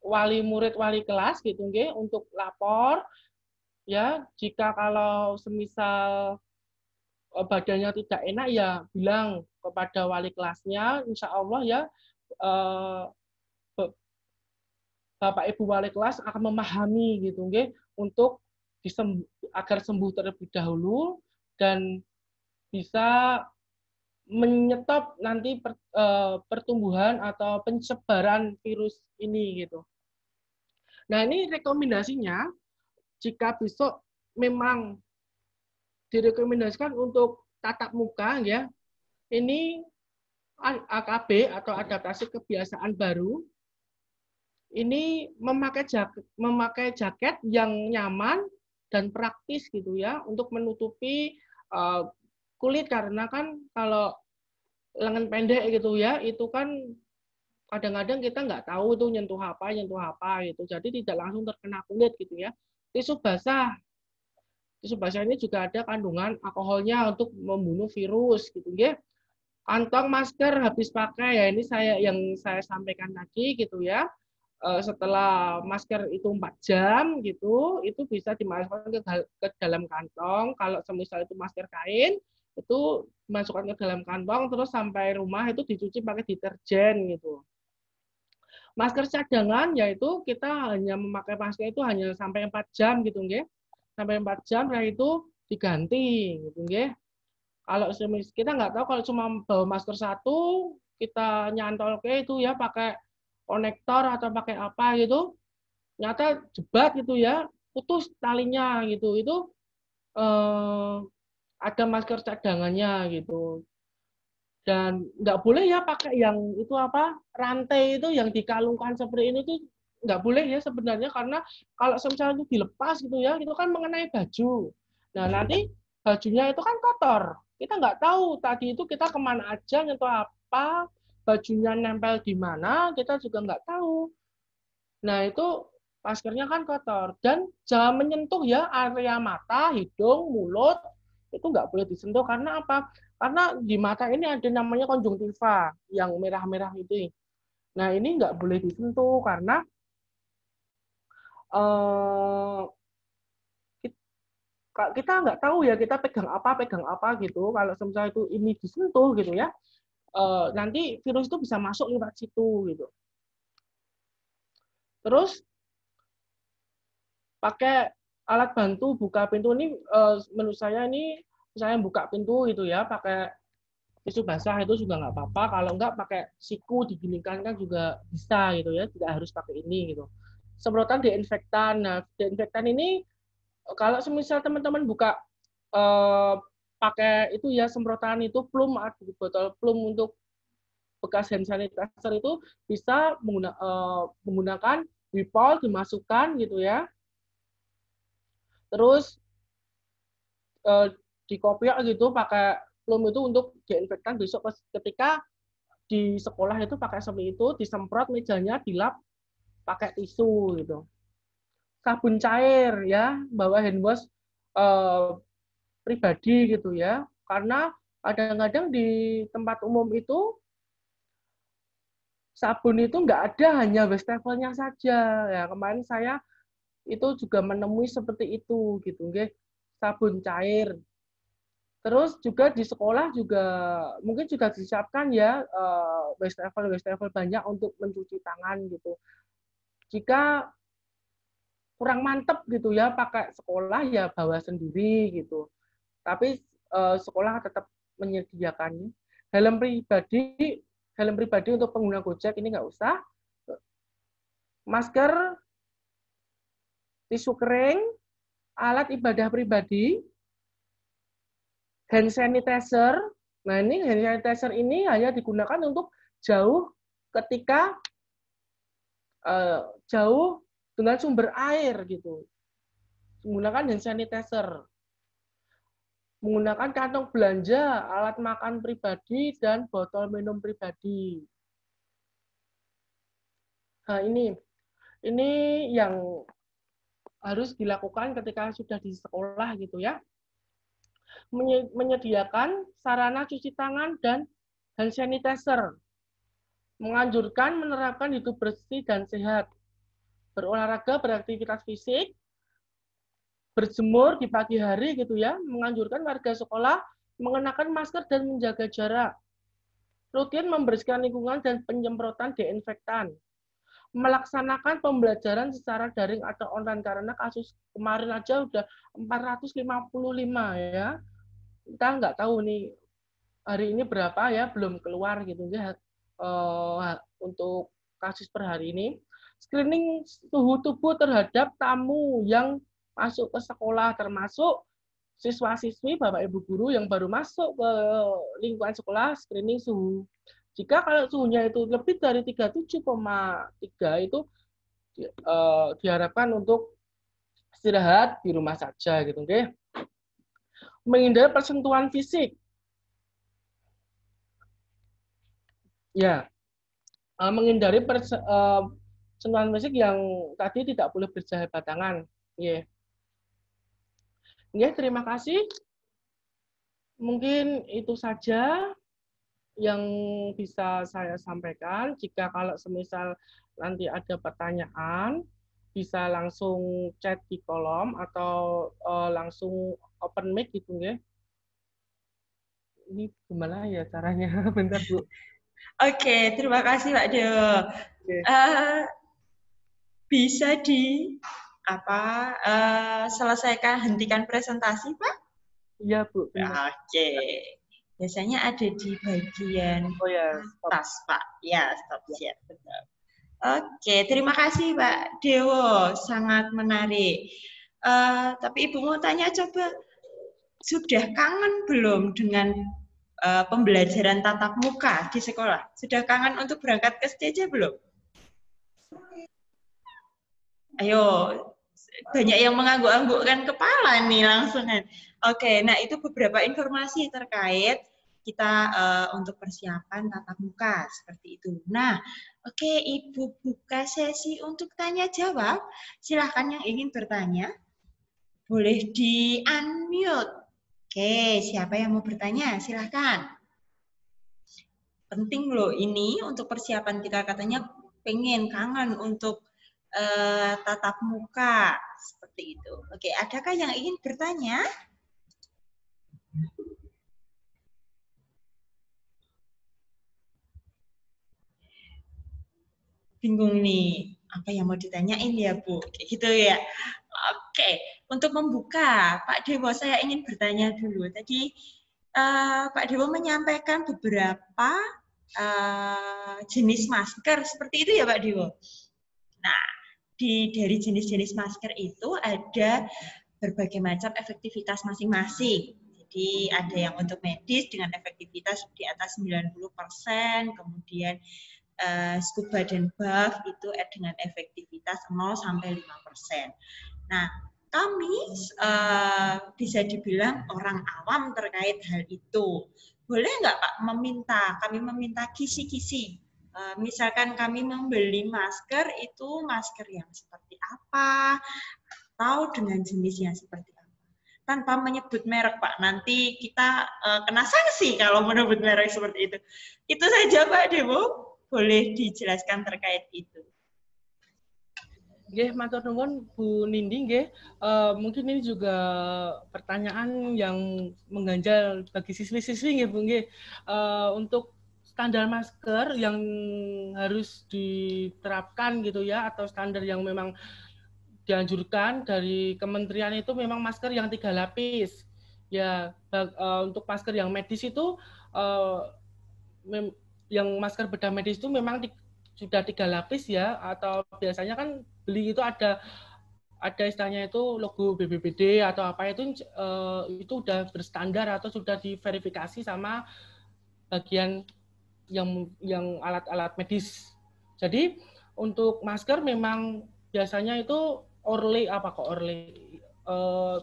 wali murid, wali kelas gitu nggih, untuk lapor. Ya, jika kalau semisal badannya tidak enak, ya bilang kepada wali kelasnya, insya Allah ya Bapak Ibu wali kelas akan memahami gitu nggih, untuk agar sembuh terlebih dahulu dan bisa menyetop nanti pertumbuhan atau penyebaran virus ini gitu. Nah, ini rekomendasinya jika besok memang direkomendasikan untuk tatap muka ya. Ini AKB atau adaptasi kebiasaan baru. Ini memakai jaket yang nyaman dan praktis gitu ya, untuk menutupi kulit, karena kan kalau lengan pendek gitu ya, itu kan kadang-kadang kita nggak tahu tuh nyentuh apa gitu, jadi tidak langsung terkena kulit gitu ya. Tisu basah ini juga ada kandungan alkoholnya untuk membunuh virus gitu ya. Kantong masker habis pakai ya, ini saya sampaikan tadi gitu ya. Setelah masker itu 4 jam gitu, itu bisa dimasukkan ke dalam kantong. Kalau semisal itu masker kain, itu dimasukkan ke dalam kantong, terus sampai rumah itu dicuci pakai deterjen gitu. Masker cadangan yaitu kita hanya memakai masker itu hanya sampai 4 jam gitu nggih. Sampai 4 jam, nah itu diganti gitu nggih. Kalau kita nggak tahu, kalau cuma bawa masker satu, kita nyantol ke itu ya pakai konektor atau pakai apa gitu, nyata jebat gitu ya, putus talinya gitu. Itu ada masker cadangannya gitu. Dan nggak boleh ya pakai yang itu apa, rantai itu yang dikalungkan seperti ini tuh nggak boleh ya sebenarnya, karena kalau misalnya itu dilepas gitu ya, itu kan mengenai baju. Nah, nanti bajunya itu kan kotor. Kita nggak tahu tadi itu kita kemana aja, nyentuh apa, bajunya nempel di mana, kita juga nggak tahu. Nah, itu maskernya kan kotor. Dan jangan menyentuh ya area mata, hidung, mulut, itu nggak boleh disentuh. Karena apa? Karena di mata ini ada namanya konjungtiva yang merah-merah itu. Nah, ini nggak boleh disentuh karena kita nggak tahu ya kita pegang apa gitu. Kalau misalnya itu ini disentuh gitu ya, nanti virus itu bisa masuk lewat situ gitu. Terus pakai alat bantu buka pintu ini, menurut saya ini saya buka pintu itu ya pakai tisu basah itu juga nggak apa-apa. Kalau nggak pakai siku diginikan kan juga bisa gitu ya, tidak harus pakai ini gitu. Semprotan disinfektan. Nah, disinfektan ini kalau semisal teman-teman buka pakai itu ya, semprotan itu plum, botol plum untuk bekas hand sanitizer itu bisa menggunakan Wipol dimasukkan gitu ya. Terus dikopiok gitu pakai plum itu untuk diinfektan. Besok ketika di sekolah itu pakai seperti itu, disemprot mejanya, dilap pakai tisu gitu. Sabun cair ya, bawa hand wash pribadi gitu ya, karena kadang-kadang di tempat umum itu sabun itu nggak ada, hanya wastafelnya saja ya. Kemarin saya itu juga menemui seperti itu gitu, nggih, sabun cair. Terus juga di sekolah juga mungkin juga disiapkan ya wastafel banyak untuk mencuci tangan gitu. Jika kurang mantep gitu ya pakai sekolah, ya bawa sendiri gitu. Tapi sekolah tetap menyediakannya. Helm pribadi untuk pengguna Gojek ini nggak usah. Masker, tisu kering, alat ibadah pribadi, hand sanitizer. Nah, ini hand sanitizer ini hanya digunakan untuk jauh ketika jauh dengan sumber air gitu. Menggunakan hand sanitizer. Menggunakan kantong belanja, alat makan pribadi, dan botol minum pribadi. Nah, ini yang harus dilakukan ketika sudah di sekolah gitu ya. Menyediakan sarana cuci tangan dan hand sanitizer. Menganjurkan menerapkan hidup bersih dan sehat. Berolahraga, beraktivitas fisik, berjemur di pagi hari gitu ya. Menganjurkan warga sekolah mengenakan masker dan menjaga jarak. Rutin membersihkan lingkungan dan penyemprotan desinfektan. Melaksanakan pembelajaran secara daring atau online karena kasus kemarin aja udah 455 ya. Kita nggak tahu nih hari ini berapa ya, belum keluar gitu ya untuk kasus per hari ini. Screening suhu tubuh terhadap tamu yang masuk ke sekolah, termasuk siswa-siswi, Bapak Ibu guru yang baru masuk ke lingkungan sekolah, screening suhu. Jika kalau suhunya itu lebih dari 37,3 itu diharapkan untuk istirahat di rumah saja gitu, oke. Menghindari persentuhan fisik. Ya, menghindari persentuhan fisik yang tadi tidak boleh berjabat tangan. Ya. Ya, terima kasih. Mungkin itu saja yang bisa saya sampaikan. Jika kalau semisal nanti ada pertanyaan, bisa langsung chat di kolom atau langsung open mic gitu ya. Ini gimana ya caranya? Bentar, Bu. Oke, terima kasih Pak Dewo. Bisa selesaikan, hentikan presentasi, Pak? Iya, Bu. Oke. Biasanya ada di bagian atas, Pak. Ya, stop share. Betul. Oke, terima kasih Pak Dewo. Sangat menarik. Tapi Ibu mau tanya coba, sudah kangen belum dengan pembelajaran tatap muka di sekolah? Sudah kangen untuk berangkat ke STJ belum? Ayo, banyak yang mengangguk-anggukkan kepala nih langsung kan. Oke, nah itu beberapa informasi terkait kita untuk persiapan tatap muka seperti itu. Nah, oke, Ibu buka sesi untuk tanya jawab. Silahkan yang ingin bertanya, boleh di unmute. Oke, siapa yang mau bertanya? Silahkan. Penting loh ini untuk persiapan kita, katanya pengen kangen untuk tatap muka seperti itu. Oke, adakah yang ingin bertanya? Bingung nih, apa yang mau ditanyain ya Bu? Kayak gitu ya. Oke, untuk membuka, Pak Dewo saya ingin bertanya dulu. Tadi Pak Dewo menyampaikan beberapa jenis masker, seperti itu ya Pak Dewo? Nah, dari jenis-jenis masker itu ada berbagai macam efektivitas masing-masing. Jadi ada yang untuk medis dengan efektivitas di atas 90%, kemudian scuba dan buff itu dengan efektivitas 0 sampai 5%. Nah, kami bisa dibilang orang awam terkait hal itu. Boleh nggak Pak kami meminta kisi-kisi? Misalkan kami membeli masker, itu masker yang seperti apa, atau dengan jenisnya seperti apa. Tanpa menyebut merek, Pak. Nanti kita kena sanksi kalau menyebut merek seperti itu. Itu saja, Pak Dewo. Boleh dijelaskan terkait itu. Nggih, matur nuwun Bu Nindi nggih. Mungkin ini juga pertanyaan yang mengganjal bagi siswi-siswi nggih Bu nggih. Untuk standar masker yang harus diterapkan gitu ya, atau standar yang memang dianjurkan dari kementerian itu memang masker yang 3 lapis. Ya, untuk masker yang medis itu yang masker bedah medis itu memang sudah 3 lapis ya, atau biasanya kan beli itu ada istilahnya itu logo BPBD atau apa itu udah berstandar atau sudah diverifikasi sama bagian yang alat-alat medis. Jadi untuk masker memang biasanya itu Orle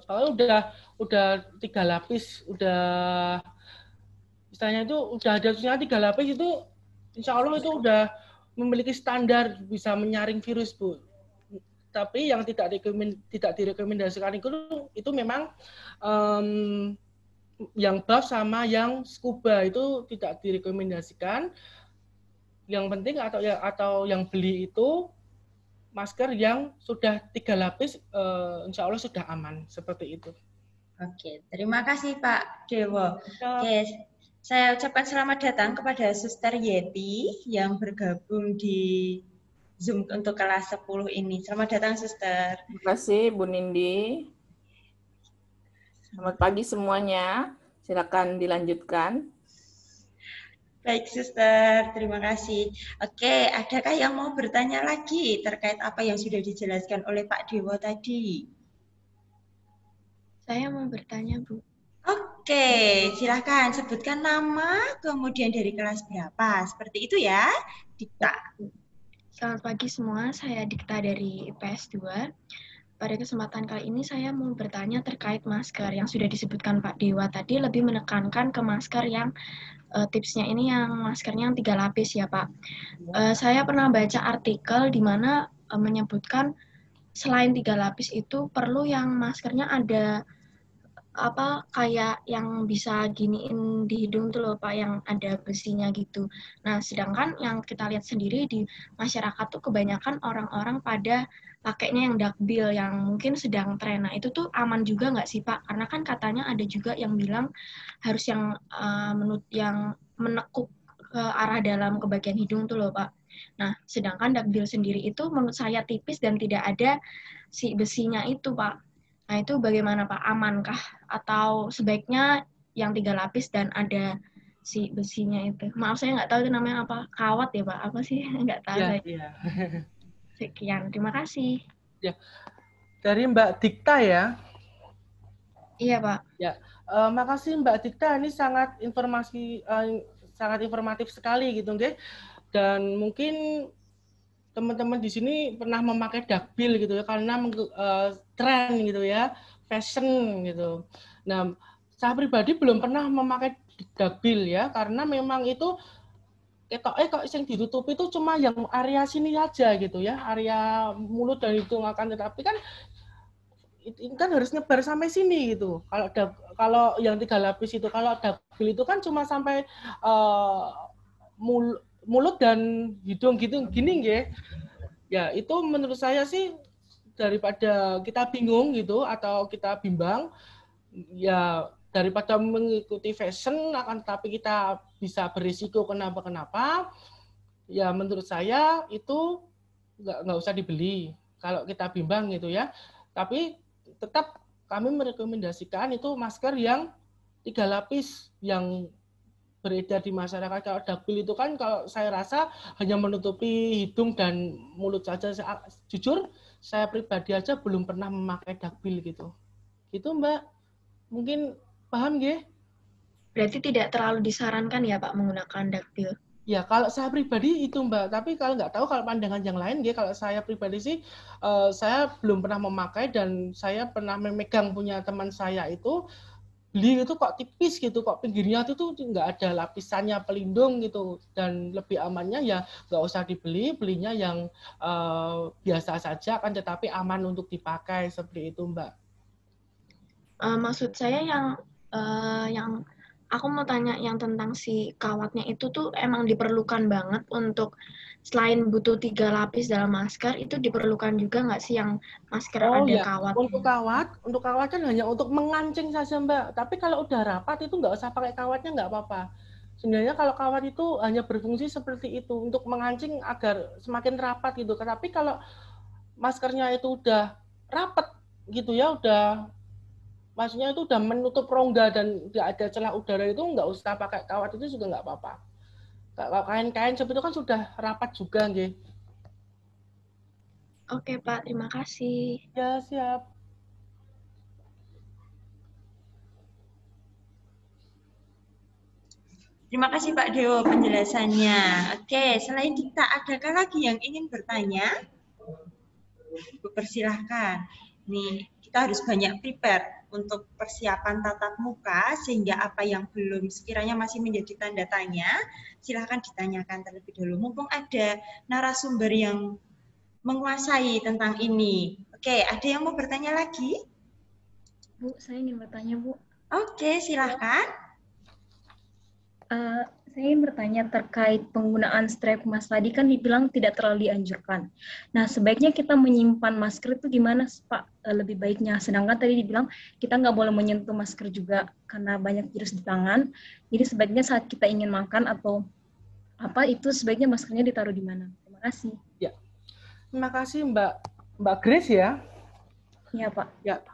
kalau udah 3 lapis, udah istilahnya itu udah ada tulisannya 3 lapis itu insya Allah itu udah memiliki standar bisa menyaring virus, Bu. Tapi yang tidak direkomendasikan itu memang yang buff sama yang scuba itu tidak direkomendasikan. Yang penting atau yang beli itu masker yang sudah 3 lapis, insya Allah sudah aman seperti itu. Oke, terima kasih Pak Dewo. Oke, saya ucapkan selamat datang kepada Suster Yeti yang bergabung di Zoom untuk kelas 10 ini. Selamat datang, Suster. Terima kasih, Bu Nindi. Selamat pagi semuanya. Silakan dilanjutkan. Baik, Suster. Terima kasih. Oke, adakah yang mau bertanya lagi terkait apa yang sudah dijelaskan oleh Pak Dewo tadi? Saya mau bertanya, Bu. Oke, silakan sebutkan nama, kemudian dari kelas berapa. Seperti itu ya, Dikta. Selamat pagi semua, saya Dikta dari IPS 2. Pada kesempatan kali ini saya mau bertanya terkait masker yang sudah disebutkan Pak Dewa tadi, lebih menekankan ke masker yang tipsnya ini yang maskernya yang 3 lapis ya Pak. Saya pernah baca artikel di mana menyebutkan selain 3 lapis itu perlu yang maskernya ada kayak yang bisa giniin di hidung tuh loh Pak, yang ada besinya gitu. Nah, sedangkan yang kita lihat sendiri di masyarakat tuh kebanyakan orang-orang pada pakainya yang dakbil, yang mungkin sedang tren. Nah, itu tuh aman juga nggak sih Pak? Karena kan katanya ada juga yang bilang harus yang yang menekuk ke arah dalam ke bagian hidung tuh loh Pak. Nah, sedangkan dakbil sendiri itu menurut saya tipis dan tidak ada si besinya itu Pak. Nah, itu bagaimana Pak? Amankah? Atau sebaiknya yang 3 lapis dan ada si besinya itu? Maaf, saya nggak tahu itu namanya apa. Kawat ya Pak? Apa sih? Nggak tahu ya, saya. Ya. Sekian. Terima kasih. Ya. Dari Mbak Dikta ya? Iya Pak. Ya, makasih Mbak Dikta. Ini sangat informatif sekali gitu, nggih. Dan mungkin teman-teman di sini pernah memakai dakbil gitu ya, karena tren gitu ya, fashion gitu. Nah, saya pribadi belum pernah memakai dakbil ya, karena memang itu kok yang ditutup itu cuma yang area sini aja gitu ya, area mulut dan hidung akan, tetapi kan ini kan harus nyebar sampai sini gitu. Kalau yang 3 lapis itu, kalau dakbil itu kan cuma sampai mulut dan hidung gitu gini nggih. Ya, itu menurut saya sih daripada kita bingung gitu atau kita bimbang, ya daripada mengikuti fashion akan tapi kita bisa berisiko kenapa-kenapa, ya menurut saya itu nggak usah dibeli kalau kita bimbang gitu ya. Tapi tetap kami merekomendasikan itu masker yang 3 lapis yang beredar di masyarakat. Kalau dakbil itu kan kalau saya rasa hanya menutupi hidung dan mulut saja. Jujur, saya pribadi aja belum pernah memakai dakbil gitu. Gitu Mbak. Mungkin paham nggih? Berarti tidak terlalu disarankan ya Pak menggunakan dakbil? Ya, kalau saya pribadi itu Mbak. Tapi kalau nggak tahu kalau pandangan yang lain, kalau saya pribadi sih, saya belum pernah memakai dan saya pernah memegang punya teman saya itu, beli itu kok tipis gitu, kok pinggirnya itu tuh nggak ada lapisannya pelindung gitu, dan lebih amannya ya nggak usah dibeli, belinya yang biasa saja kan, tetapi aman untuk dipakai seperti itu Mbak. Maksud saya yang aku mau tanya yang tentang si kawatnya itu tuh emang diperlukan banget untuk selain butuh 3 lapis dalam masker, itu diperlukan juga nggak sih yang masker ada ya, kawat? Untuk kawat kan hanya untuk mengancing saja Mbak. Tapi kalau udah rapat itu nggak usah pakai kawatnya, nggak apa-apa. Sebenarnya kalau kawat itu hanya berfungsi seperti itu untuk mengancing agar semakin rapat gitu. Tapi kalau maskernya itu udah rapat gitu ya, maksudnya itu udah menutup rongga dan nggak ada celah udara, itu nggak usah pakai kawat, itu juga nggak apa-apa. Kalau kain-kain seperti itu kan sudah rapat juga, nggih. Oke, Pak. Terima kasih. Ya, siap. Terima kasih Pak Dewo penjelasannya. Oke, selain Dikta, adakah lagi yang ingin bertanya? Persilahkan. Nih, kita harus banyak prepare untuk persiapan tatap muka, sehingga apa yang belum sekiranya masih menjadi tanda tanya, silahkan ditanyakan terlebih dahulu. Mumpung ada narasumber yang menguasai tentang ini. Oke, ada yang mau bertanya lagi? Bu, saya ingin bertanya, Bu. Oke, silahkan. Saya ingin bertanya terkait penggunaan strap mask tadi kan dibilang tidak terlalu dianjurkan. Nah, sebaiknya kita menyimpan masker itu gimana, Pak? Lebih baiknya. Sedangkan tadi dibilang kita nggak boleh menyentuh masker juga karena banyak virus di tangan. Jadi sebaiknya saat kita ingin makan atau apa itu sebaiknya maskernya ditaruh di mana? Terima kasih. Ya. Terima kasih Mbak Grace ya. Iya, Pak. Ya.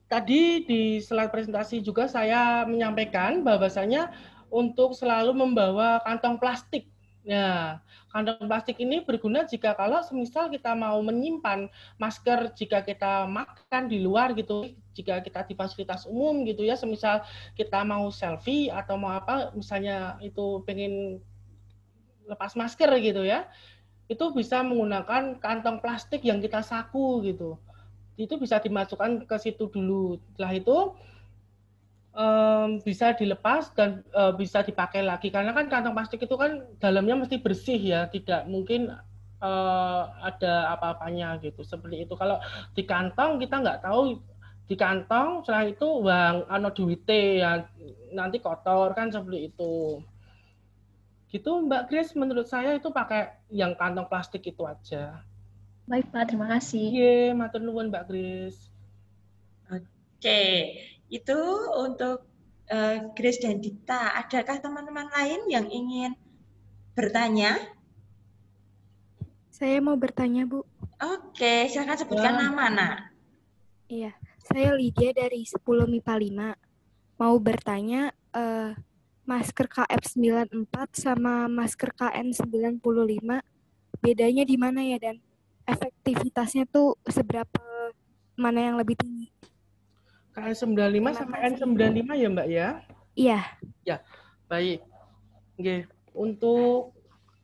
Tadi di slide presentasi juga saya menyampaikan bahwasanya untuk selalu membawa kantong plastik. Nah, kantong plastik ini berguna jika kalau semisal kita mau menyimpan masker jika kita makan di luar gitu, jika kita di fasilitas umum gitu ya, semisal kita mau selfie atau mau apa, misalnya itu pengen lepas masker gitu ya, itu bisa menggunakan kantong plastik yang kita saku gitu. Itu bisa dimasukkan ke situ dulu. Setelah itu bisa dilepas dan bisa dipakai lagi. Karena kan kantong plastik itu kan dalamnya mesti bersih ya, tidak mungkin ada apa-apanya gitu. Seperti itu. Kalau di kantong kita nggak tahu di kantong, setelah itu uang ano duite ya nanti kotor kan seperti itu. Gitu Mbak Grace, menurut saya itu pakai yang kantong plastik itu aja. Baik, Pak. Terima kasih. Iya, matur nuwun Mbak Grace. Oke, itu untuk Grace dan Dikta. Adakah teman-teman lain yang ingin bertanya? Saya mau bertanya, Bu. Oke, silakan sebutkan nama, Nak. Iya, saya Lydia dari 10 MIPA 5. Mau bertanya, masker KF94 sama masker KN95, bedanya di mana ya, dan efektivitasnya tuh seberapa, mana yang lebih tinggi? KN95 sama N95 ya Mbak ya? Iya. Ya, baik. Oke. Untuk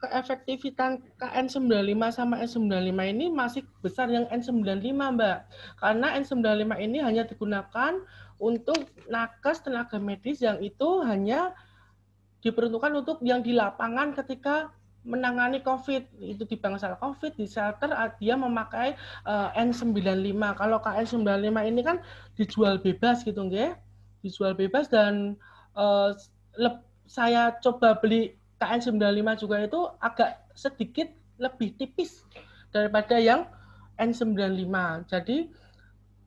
keefektifan KN95 sama N95 ini masih besar yang N95 Mbak. Karena N95 ini hanya digunakan untuk nakes tenaga medis yang itu hanya diperuntukkan untuk yang di lapangan ketika menangani COVID, itu di bangsal COVID, di shelter dia memakai N95. Kalau KN95 ini kan dijual bebas gitu nggih. Dijual bebas dan saya coba beli KN95 juga itu agak sedikit lebih tipis daripada yang N95. Jadi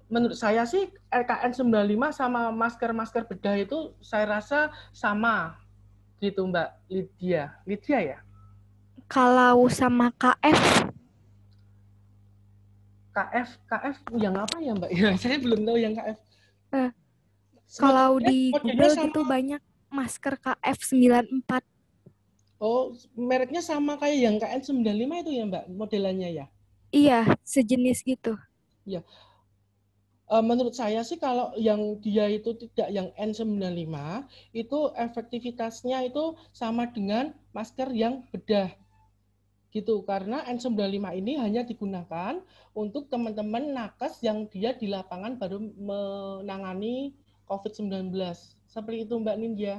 menurut saya sih KN95 sama masker-masker bedah itu saya rasa sama gitu Mbak Lydia. Lydia ya? Kalau sama KF yang apa ya Mbak? Ya, saya belum tahu yang KF. kalau di Google gitu banyak masker KF94. Oh, mereknya sama kayak yang KN95 itu ya Mbak, modelannya ya? Iya, sejenis gitu. Ya. Menurut saya sih kalau yang dia itu tidak yang N95, itu efektivitasnya itu sama dengan masker yang bedah. Gitu, karena N95 ini hanya digunakan untuk teman-teman nakes yang dia di lapangan baru menangani COVID-19. Seperti itu Mbak Ninja.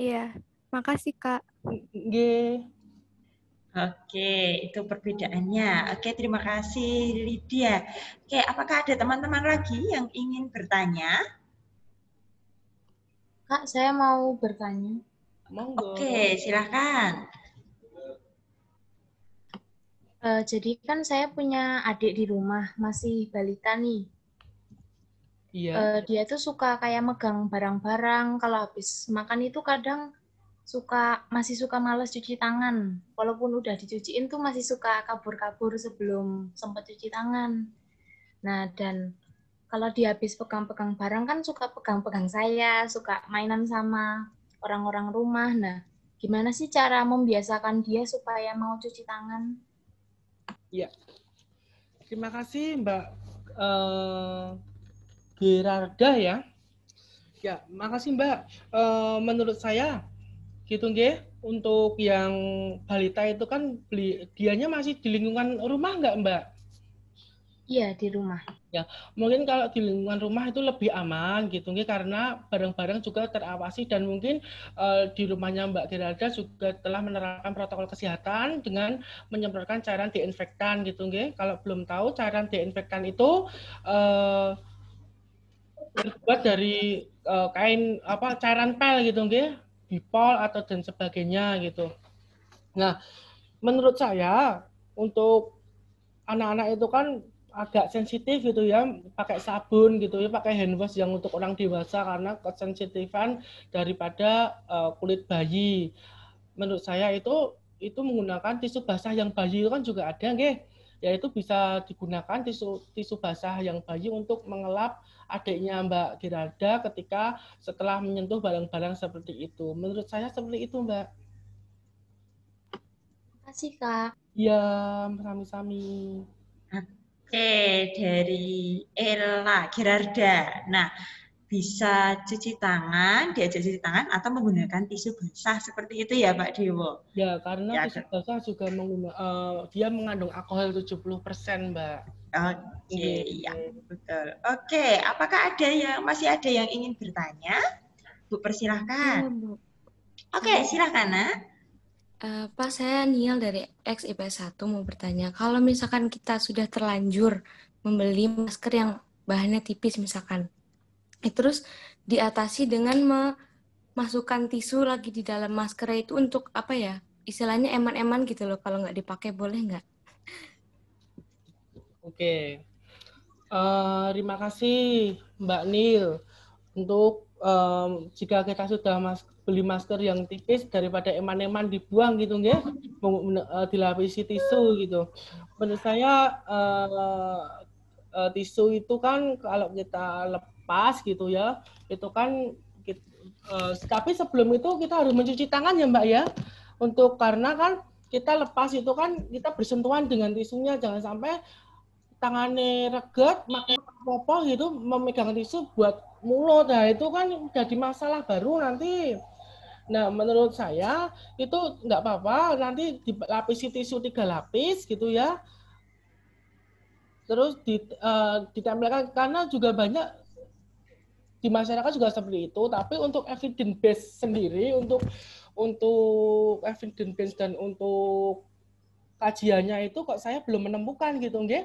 Iya, makasih Kak. Nggih. Oke, itu perbedaannya. Oke, terima kasih Lydia. Oke, apakah ada teman-teman lagi yang ingin bertanya? Kak, saya mau bertanya. Monggo. Oke, silakan. Jadi kan saya punya adik di rumah, masih balita nih. Iya. Dia tuh suka kayak megang barang-barang, kalau habis makan itu kadang masih suka males cuci tangan. Walaupun udah dicuciin tuh masih suka kabur-kabur sebelum sempat cuci tangan. Nah, dan kalau dia habis pegang-pegang barang kan suka pegang-pegang saya, suka mainan sama orang-orang rumah. Nah, gimana sih cara membiasakan dia supaya mau cuci tangan? Ya, terima kasih Mbak Gerarda ya. Ya, makasih Mbak. Menurut saya gitu nggih, untuk yang balita itu kan dianya masih di lingkungan rumah nggak Mbak? Iya, di rumah. Ya, mungkin kalau di lingkungan rumah itu lebih aman gitu nggih, karena barang-barang juga terawasi dan mungkin di rumahnya Mbak Geralda juga telah menerapkan protokol kesehatan dengan menyemprotkan cairan disinfektan gitu nggih. Kalau belum tahu, cairan disinfektan itu terbuat dari kain cairan pel gitu nggih, bipol atau dan sebagainya gitu. Nah, menurut saya untuk anak-anak itu kan agak sensitif gitu ya, pakai sabun gitu ya, pakai hand wash yang untuk orang dewasa karena kesensitifan daripada kulit bayi. Menurut saya itu menggunakan tisu basah yang bayi itu kan juga ada nggih. Yaitu bisa digunakan tisu basah yang bayi untuk mengelap adiknya Mbak Geralda ketika setelah menyentuh barang-barang seperti itu. Menurut saya seperti itu, Mbak. Terima kasih, Kak. Ya, sami-sami. Oke, dari Ella Gerarda. Nah, bisa cuci tangan, diajak cuci tangan atau menggunakan tisu basah seperti itu ya Pak Dewo? Ya, karena Ya, tisu basah juga dia mengandung alkohol 70%, Mbak. Oke, iya, betul. Oke, apakah masih ada yang ingin bertanya? Bu, persilahkan. Iya, Bu. Oke, silahkan, Nak. Pak, saya Niel dari IPS 1 mau bertanya, kalau misalkan kita sudah terlanjur membeli masker yang bahannya tipis misalkan, terus diatasi dengan memasukkan tisu lagi di dalam masker itu untuk apa ya, istilahnya eman-eman gitu loh, kalau nggak dipakai boleh nggak? Oke, terima kasih Mbak Nil. Untuk jika kita sudah beli masker yang tipis, daripada eman-eman dibuang gitu nggih, dilapisi tisu gitu. Menurut saya tisu itu kan kalau kita lepas gitu ya, itu kan tapi sebelum itu kita harus mencuci tangan ya Mbak ya. Karena kan kita lepas itu kan kita bersentuhan dengan tisunya, jangan sampai tangannya reget, makai apa gitu, memegang tisu buat mulut. Nah, itu kan jadi masalah baru nanti. Nah, menurut saya itu nggak apa-apa, nanti dilapisi tisu 3 lapis gitu ya. Terus ditempelkan, karena juga banyak di masyarakat juga seperti itu, tapi untuk evidence base sendiri, untuk evidence base dan untuk kajiannya itu kok saya belum menemukan gitu nggih.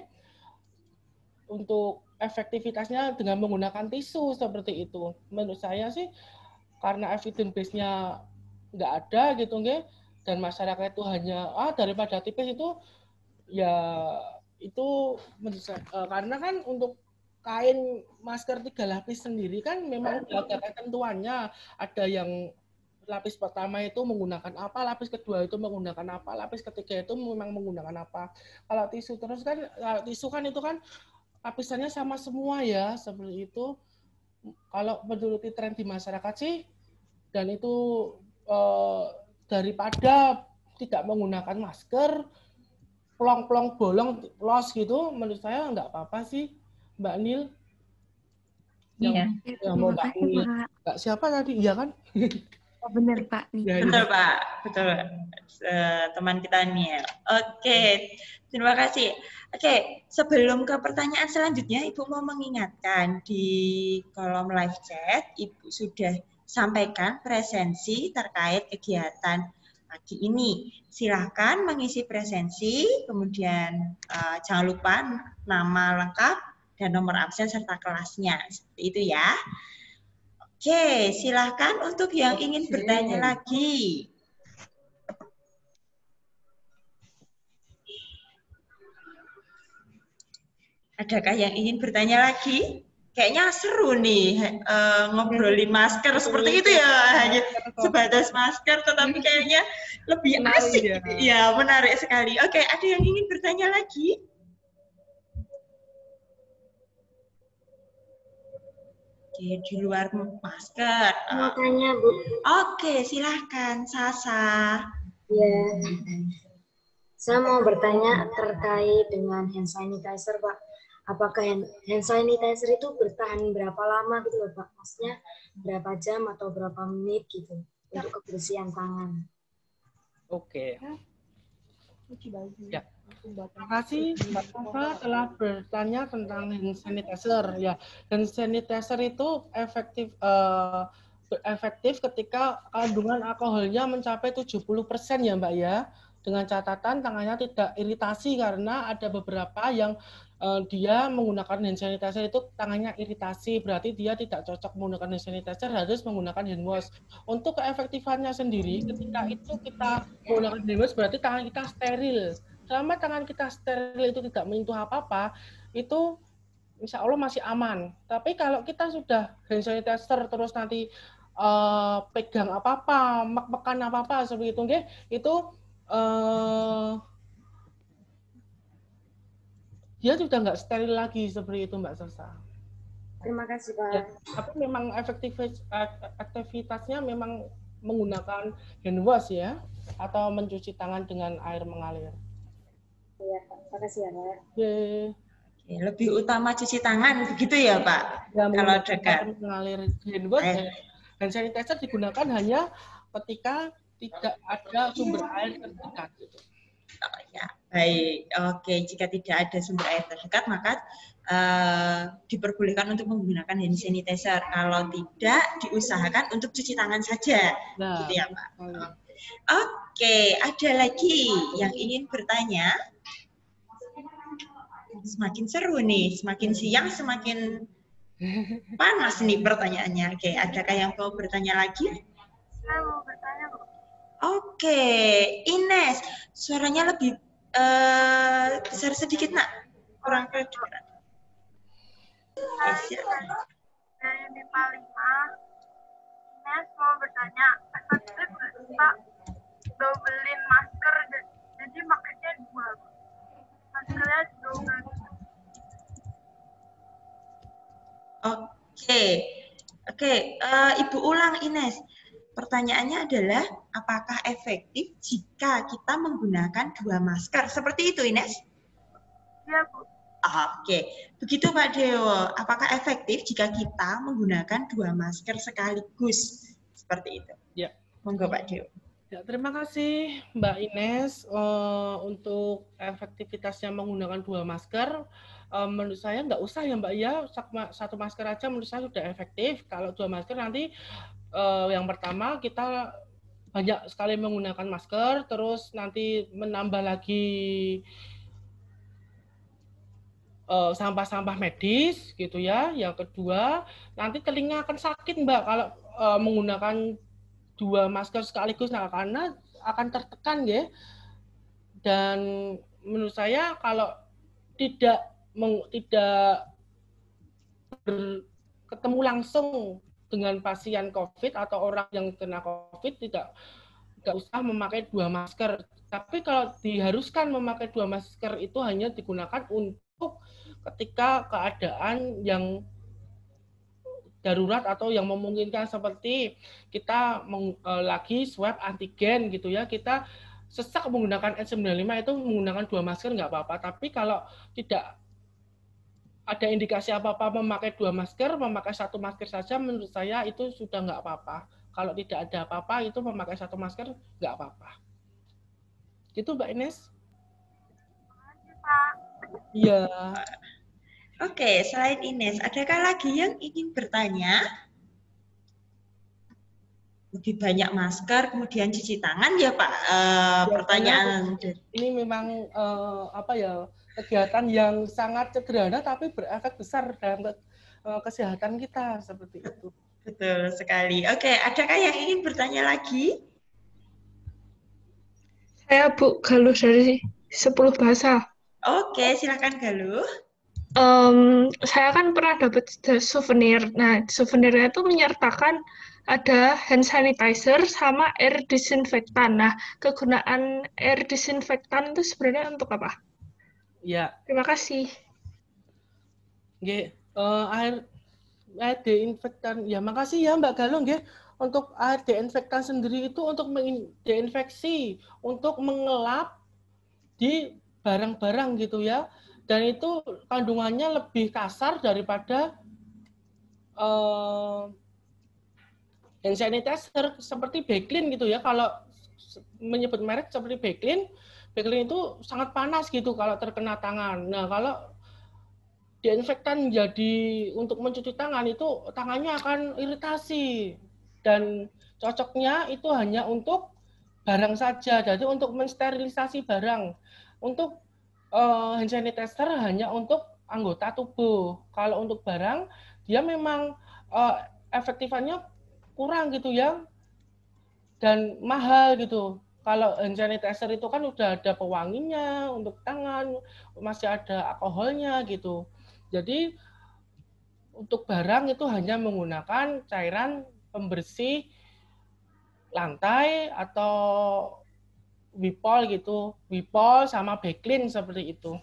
Untuk efektivitasnya dengan menggunakan tisu seperti itu. Menurut saya sih karena evidence base-nya nggak ada gitu nggih, dan masyarakat itu hanya daripada tipis itu ya itu karena kan untuk kain masker 3 lapis sendiri kan memang ada ketentuannya, ada yang lapis pertama itu menggunakan apa, lapis kedua itu menggunakan apa, lapis ketiga itu memang menggunakan apa. Kalau tisu terus kan, tisu kan itu kan lapisannya sama semua ya, seperti itu. Kalau menurut tren di masyarakat sih, dan itu daripada tidak menggunakan masker, plong-plong bolong los gitu, menurut saya nggak apa-apa sih, Mbak Nil. Iya. Yang mau Mbak Nil. Mbak siapa tadi? Iya kan? Oh, benar Pak. Ya, betul Pak, betul. Teman kita Niel. Oke, terima kasih. Oke, sebelum ke pertanyaan selanjutnya, Ibu mau mengingatkan di kolom live chat, Ibu sudah sampaikan presensi terkait kegiatan pagi ini. Silahkan mengisi presensi, kemudian jangan lupa nama lengkap dan nomor absen serta kelasnya. Seperti itu ya. Oke, silahkan untuk yang ingin bertanya lagi. Adakah yang ingin bertanya lagi? Kayaknya seru nih ngobrolin masker seperti itu ya, hanya sebatas masker, tetapi kayaknya lebih asik. Ya, menarik sekali. Oke, ada yang ingin bertanya lagi? Oke, di luar masker. Mau tanya, Bu. Oke, silahkan, Sasa. Ya, saya mau bertanya terkait dengan hand sanitizer, Pak. Apakah hand sanitizer itu bertahan berapa lama gitu loh, Pak? Maksudnya berapa jam atau berapa menit gitu untuk kebersihan tangan? Oke. Ya. Terima kasih Mbak Sasa telah bertanya tentang hand sanitizer. Ya, hand sanitizer itu efektif ketika kandungan alkoholnya mencapai 70% ya Mbak ya. Dengan catatan tangannya tidak iritasi karena ada beberapa yang dia menggunakan hand sanitizer itu tangannya iritasi, berarti dia tidak cocok menggunakan hand sanitizer, harus menggunakan hand wash. Untuk keefektifannya sendiri, ketika itu kita menggunakan hand wash berarti tangan kita steril. Selama tangan kita steril itu tidak menyentuh apa-apa, itu insya Allah masih aman. Tapi kalau kita sudah hand sanitizer terus nanti pegang apa-apa, mek-mekan apa-apa seperti itu dia sudah nggak steril lagi seperti itu Mbak Sasa. Terima kasih, Pak. Ya, tapi memang aktivitasnya memang menggunakan hand wash ya, atau mencuci tangan dengan air mengalir. Iya, Pak. Terima kasih ya, Pak. Oke, lebih utama cuci tangan begitu ya, Pak? Ya, kalau dekat. Mengalir hand wash, hand sanitizer digunakan hanya ketika tidak ada sumber air terdekat. Gitu. Oh, ya, baik. Oke, jika tidak ada sumber air terdekat, maka diperbolehkan untuk menggunakan hand sanitizer. Kalau tidak, diusahakan untuk cuci tangan saja. Gitu ya, Pak? Oke, ada lagi yang ingin bertanya? Semakin seru nih, semakin siang semakin panas nih pertanyaannya. Oke, adakah yang mau bertanya lagi? Saya mau bertanya, Bu. Oke, Ines, suaranya lebih besar sedikit, Nak. Kurang kedengaran. Dari MIPA 5, Ines mau bertanya, efektif nggak sih, Pak, dobelin masker, jadi makanya 2, maskernya double. Oke, Ibu ulang, Ines. Pertanyaannya adalah, apakah efektif jika kita menggunakan 2 masker? Seperti itu, Ines? Iya, Bu. Oke, begitu Pak Dewo. Apakah efektif jika kita menggunakan 2 masker sekaligus? Seperti itu. Ya. Monggo Pak Dewo. Ya, terima kasih Mbak Ines untuk efektivitasnya menggunakan 2 masker. Menurut saya nggak usah ya Mbak ya, 1 masker aja menurut saya sudah efektif. Kalau 2 masker nanti yang pertama kita banyak sekali menggunakan masker, terus nanti menambah lagi sampah-sampah medis gitu ya. Yang kedua, nanti telinga akan sakit Mbak kalau menggunakan 2 masker sekaligus, nah, karena akan tertekan ya. Dan menurut saya kalau tidak ketemu langsung dengan pasien COVID atau orang yang kena COVID, tidak usah memakai 2 masker. Tapi kalau diharuskan memakai 2 masker itu hanya digunakan untuk ketika keadaan yang darurat atau yang memungkinkan, seperti kita lagi swab antigen gitu ya, kita sesak menggunakan N95 itu menggunakan 2 masker nggak apa-apa. Tapi kalau tidak ada indikasi apa-apa memakai 2 masker, memakai 1 masker saja menurut saya itu sudah nggak apa-apa. Kalau tidak ada apa-apa itu memakai 1 masker nggak apa-apa. Gitu Mbak Ines? Iya. Oke, selain Ines, adakah lagi yang ingin bertanya? Lebih banyak masker, kemudian cuci tangan ya Pak? Pertanyaan. Ini memang kegiatan yang sangat sederhana tapi berefek besar dalam kesehatan kita, seperti itu. Betul sekali. Oke, adakah yang ingin bertanya lagi? Saya Bu Galuh dari 10 Bahasa. Oke, silakan Galuh. Saya kan pernah dapat souvenir. Nah, souvenirnya itu menyertakan ada hand sanitizer sama air disinfektan. Nah, kegunaan air disinfektan itu sebenarnya untuk apa? Ya. Terima kasih. air desinfektan, ya makasih ya Mbak Galung ya. Untuk air desinfektan sendiri itu untuk mendeinfeksi, untuk mengelap di barang-barang gitu ya. Dan itu kandungannya lebih kasar daripada hand sanitizer seperti Baclean gitu ya. Kalau menyebut merek seperti Baclean itu sangat panas gitu kalau terkena tangan. Nah, kalau desinfektan jadi untuk mencuci tangan itu tangannya akan iritasi. Dan cocoknya itu hanya untuk barang saja, jadi untuk mensterilisasi barang. Untuk hand sanitizer hanya untuk anggota tubuh. Kalau untuk barang, dia memang efektifannya kurang gitu ya, dan mahal gitu. Kalau hand sanitizer itu kan udah ada pewanginya untuk tangan, masih ada alkoholnya gitu. Jadi untuk barang itu hanya menggunakan cairan pembersih lantai atau Wipol gitu, Wipol sama Baclean seperti itu.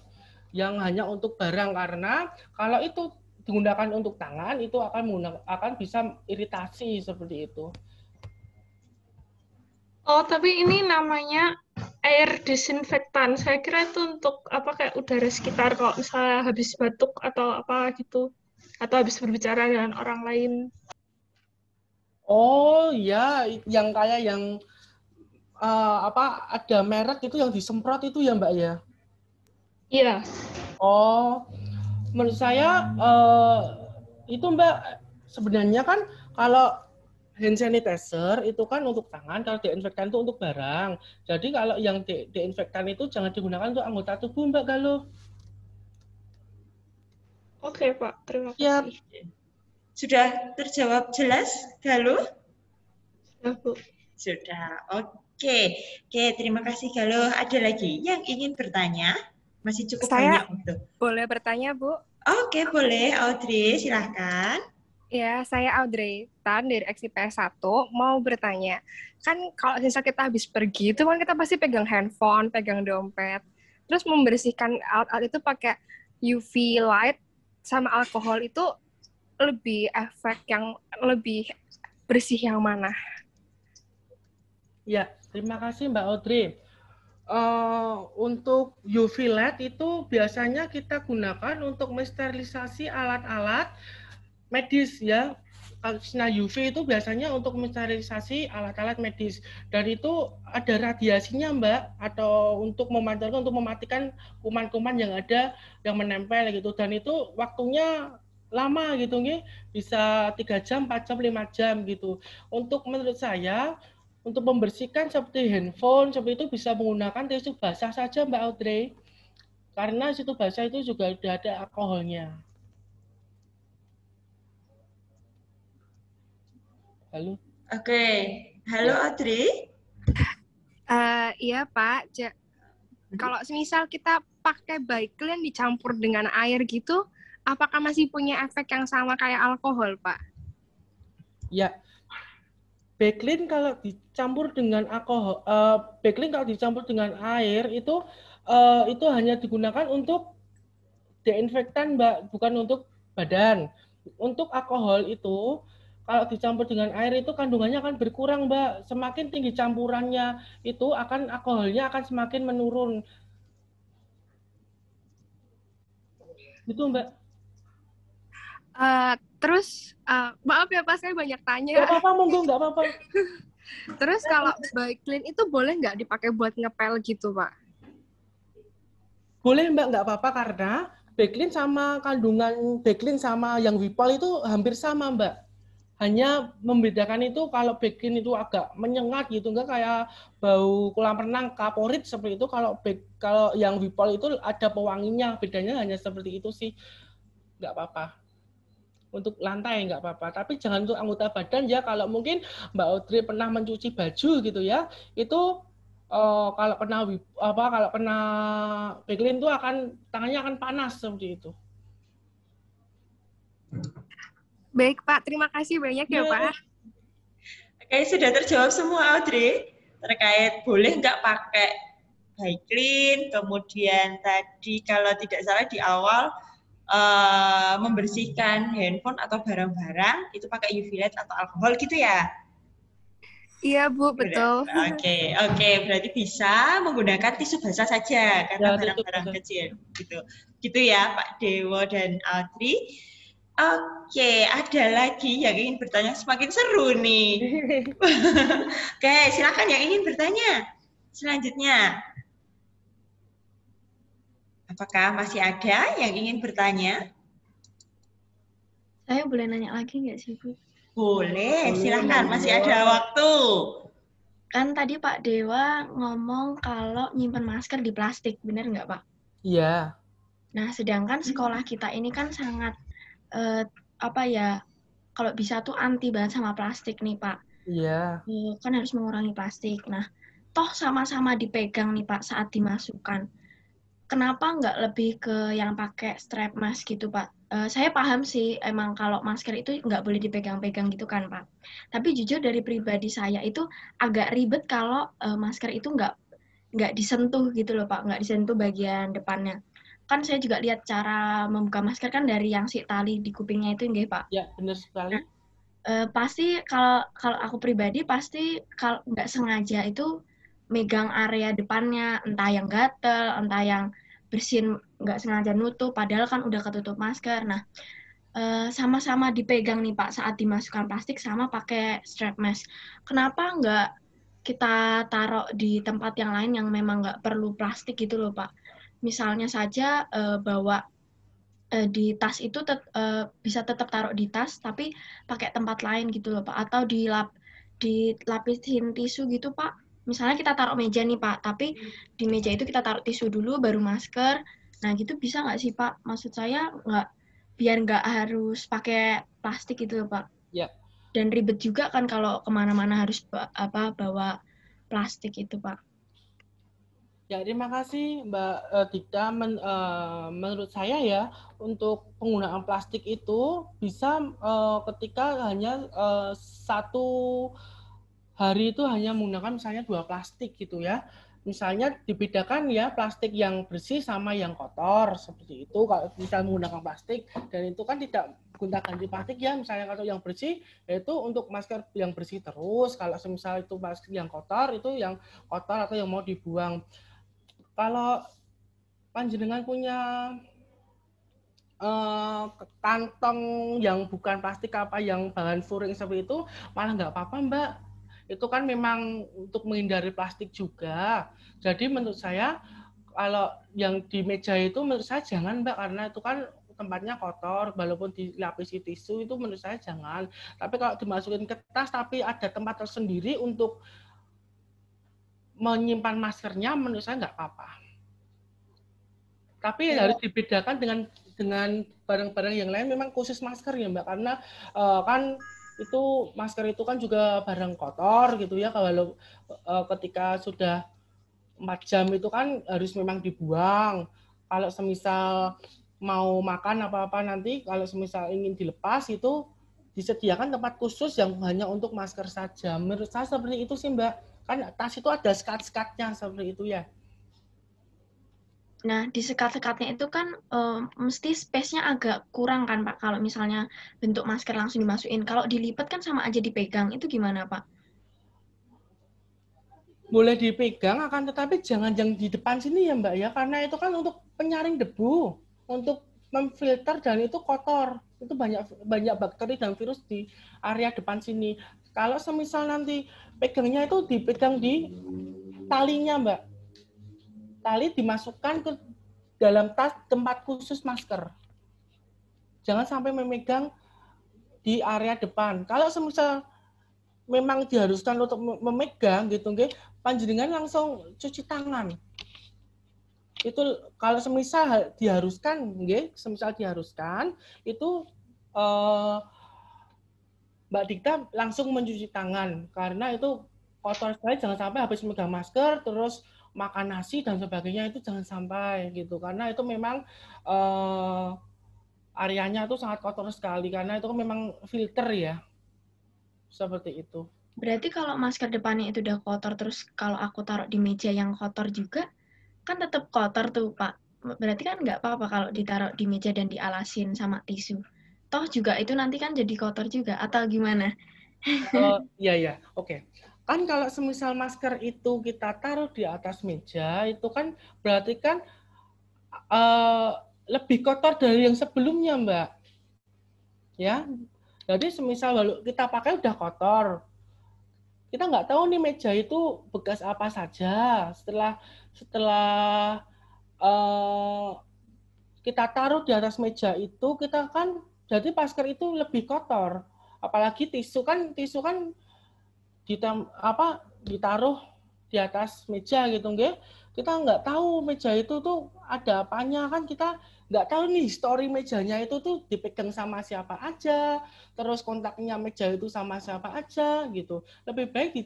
Yang hanya untuk barang, karena kalau itu digunakan untuk tangan itu akan bisa iritasi seperti itu. Oh, tapi ini namanya air disinfektan. Saya kira itu untuk apa, kayak udara sekitar kalau misalnya habis batuk atau apa gitu, atau habis berbicara dengan orang lain. Oh ya, yang kayak yang ada merek itu yang disemprot itu ya Mbak ya? Iya. Oh, menurut saya itu Mbak, sebenarnya kan kalau hand sanitizer itu kan untuk tangan, kalau desinfektan itu untuk barang. Jadi kalau yang desinfektan itu jangan digunakan untuk anggota tubuh Mbak Galuh. Oke Pak, terima kasih. Ya. Sudah terjawab jelas, Galuh? Sudah, Bu. Sudah, oke. Oke, terima kasih Galuh. Ada lagi yang ingin bertanya? Masih cukup banyak untuk. Boleh bertanya, Bu? Oke, boleh. Audrey, silahkan. Ya, saya Audrey Tan dari XIPS 1 mau bertanya. Kan kalau misal kita habis pergi itu kan kita pasti pegang handphone, pegang dompet. Terus membersihkan alat-alat itu pakai UV light sama alkohol itu lebih efek yang lebih bersih yang mana? Ya, terima kasih Mbak Audrey. Untuk UV light itu biasanya kita gunakan untuk mensterilisasi alat-alat medis ya. Sinar UV itu biasanya untuk mensterilisasi alat-alat medis, dan itu ada radiasinya Mbak, atau untuk memancarkan, untuk mematikan kuman-kuman yang ada yang menempel gitu, dan itu waktunya lama gitu nih, bisa 3 jam, 4 jam, 5 jam gitu. Untuk menurut saya, untuk membersihkan seperti handphone seperti itu bisa menggunakan tisu basah saja Mbak Audrey, karena tisu basah itu juga sudah ada alkoholnya. Halo. Oke, halo Audrey. Iya Pak. Kalau semisal kita pakai Baclean dicampur dengan air gitu, apakah masih punya efek yang sama kayak alkohol, Pak? Ya, Baclean kalau dicampur dengan alkohol, Baclean kalau dicampur dengan air itu hanya digunakan untuk desinfektan, Mbak, bukan untuk badan. Untuk alkohol itu kalau dicampur dengan air itu kandungannya akan berkurang, Mbak. Semakin tinggi campurannya itu alkoholnya akan semakin menurun. Itu Mbak. Terus maaf ya Pak, saya banyak tanya. Nggak apa-apa, monggo, nggak apa-apa. Terus kalau Baclean itu boleh nggak dipakai buat ngepel gitu, Pak? Boleh Mbak, nggak apa-apa, karena Baclean sama kandungan Baclean sama yang Wipol itu hampir sama Mbak. Hanya membedakan itu kalau Baclean itu agak menyengat gitu, nggak kayak bau kolam renang, kaporit seperti itu. Kalau yang Wipol itu ada pewanginya, bedanya hanya seperti itu sih. Nggak apa-apa. Untuk lantai nggak apa-apa, tapi jangan untuk anggota badan ya. Kalau mungkin Mbak Audrey pernah mencuci baju gitu ya, itu kalau kena Baclean itu tangannya akan panas seperti itu. Baik Pak, terima kasih banyak ya Pak. Oke, sudah terjawab semua Audrey terkait boleh nggak pakai Baclean, kemudian tadi kalau tidak salah di awal membersihkan handphone atau barang-barang itu pakai UV light atau alkohol gitu ya? Iya, Bu, betul. Oke, berarti bisa menggunakan tisu basah saja karena barang-barang kecil gitu. Gitu ya, Pak Dewo dan Audrey. Oke, ada lagi yang ingin bertanya, semakin seru nih. Oke, silakan yang ingin bertanya. Selanjutnya. Apakah masih ada yang ingin bertanya? Saya boleh nanya lagi nggak sih, Bu? Boleh, silakan, masih ada waktu. Kan tadi Pak Dewa ngomong kalau nyimpen masker di plastik, benar nggak Pak? Iya. Nah, sedangkan sekolah kita ini kan sangat, kalau bisa tuh anti banget sama plastik nih Pak. Iya. Kan harus mengurangi plastik. Nah, toh sama-sama dipegang nih Pak saat dimasukkan. Kenapa nggak lebih ke yang pakai strap mask gitu Pak? Saya paham sih emang kalau masker itu nggak boleh dipegang-pegang gitu kan Pak. Tapi jujur dari pribadi saya itu agak ribet kalau masker itu nggak disentuh gitu loh Pak, nggak disentuh bagian depannya. Kan saya juga lihat cara membuka masker kan dari yang si tali di kupingnya itu nggih Pak. Ya, benar sekali. Pasti kalau aku pribadi pasti kalau nggak sengaja itu megang area depannya, entah yang gatel, entah yang bersin nggak sengaja nutup, padahal kan udah ketutup masker. Nah, sama-sama dipegang nih Pak saat dimasukkan plastik sama pakai strap mask. Kenapa nggak kita taruh di tempat yang lain yang memang nggak perlu plastik gitu loh Pak? Misalnya saja bawa di tas itu bisa tetap taruh di tas, tapi pakai tempat lain gitu loh Pak. Atau dilapisin tisu gitu Pak. Misalnya kita taruh meja nih Pak, tapi di meja itu kita taruh tisu dulu, baru masker. Nah gitu bisa nggak sih Pak? Maksud saya biar nggak harus pakai plastik gitu loh Pak. Ya. Dan ribet juga kan kalau kemana-mana harus bawa plastik itu Pak. Ya, terima kasih Mbak Dikta. Menurut saya ya, untuk penggunaan plastik itu bisa ketika hanya satu hari itu hanya menggunakan misalnya 2 plastik gitu ya. Misalnya dibedakan ya plastik yang bersih sama yang kotor seperti itu kalau bisa menggunakan plastik, dan itu kan tidak gonta-ganti plastik ya. Misalnya kalau yang bersih yaitu untuk masker yang bersih terus, kalau semisal itu masker yang kotor itu yang kotor atau yang mau dibuang. Kalau panjenengan punya kantong yang bukan plastik apa yang bahan furing seperti itu malah nggak apa-apa Mbak. Itu kan memang untuk menghindari plastik juga. Jadi menurut saya kalau yang di meja itu menurut saya jangan Mbak, karena itu kan tempatnya kotor, walaupun dilapisi tisu itu menurut saya jangan. Tapi kalau dimasukin ke tas tapi ada tempat tersendiri untuk menyimpan maskernya menurut saya nggak apa-apa. Tapi harus dibedakan dengan barang-barang yang lain memang khusus masker ya Mbak, karena kan itu masker itu kan juga barang kotor gitu ya. Kalau ketika sudah 4 jam itu kan harus memang dibuang. Kalau semisal mau makan apa-apa nanti kalau semisal ingin dilepas itu disediakan tempat khusus yang hanya untuk masker saja. Menurut saya seperti itu sih Mbak. Kan tas itu ada sekat-sekatnya seperti itu ya. Nah, di sekat-sekatnya itu kan mesti space-nya agak kurang kan, Pak, kalau misalnya bentuk masker langsung dimasukin. Kalau dilipat kan sama aja dipegang, itu gimana, Pak? Boleh dipegang, akan tetapi jangan yang di depan sini ya, Mbak, ya. Karena itu kan untuk penyaring debu, untuk memfilter dan itu kotor. Itu banyak bakteri dan virus di area depan sini. Kalau semisal nanti pegangnya itu dipegang di talinya, Mbak. Tali dimasukkan ke dalam tas tempat khusus masker. Jangan sampai memegang di area depan. Kalau semisal memang diharuskan untuk memegang gitu, panjenengan langsung cuci tangan. Itu kalau semisal diharuskan, semisal diharuskan itu Mbak Dikta langsung mencuci tangan karena itu kotor sekali. Jangan sampai habis megang masker terus makan nasi dan sebagainya, itu jangan sampai gitu, karena itu memang areanya itu sangat kotor sekali karena itu memang filter ya, seperti itu. Berarti kalau masker depannya itu udah kotor terus kalau aku taruh di meja yang kotor juga kan tetap kotor tuh Pak. berarti kan nggak apa-apa kalau ditaruh di meja dan dialasin sama tisu. Toh juga itu nanti kan jadi kotor juga, atau gimana? Iya, oke. Kan kalau semisal masker itu kita taruh di atas meja, itu kan berarti kan lebih kotor dari yang sebelumnya, Mbak. Ya, jadi semisal lalu kita pakai udah kotor, kita nggak tahu nih meja itu bekas apa saja. Setelah kita taruh di atas meja itu, kita kan jadi masker itu lebih kotor. Apalagi tisu kan ditaruh di atas meja gitu, nggih. Kita nggak tahu meja itu tuh ada apanya, kan kita nggak tahu nih histori mejanya itu tuh dipegang sama siapa aja, terus kontaknya meja itu sama siapa aja gitu. Lebih baik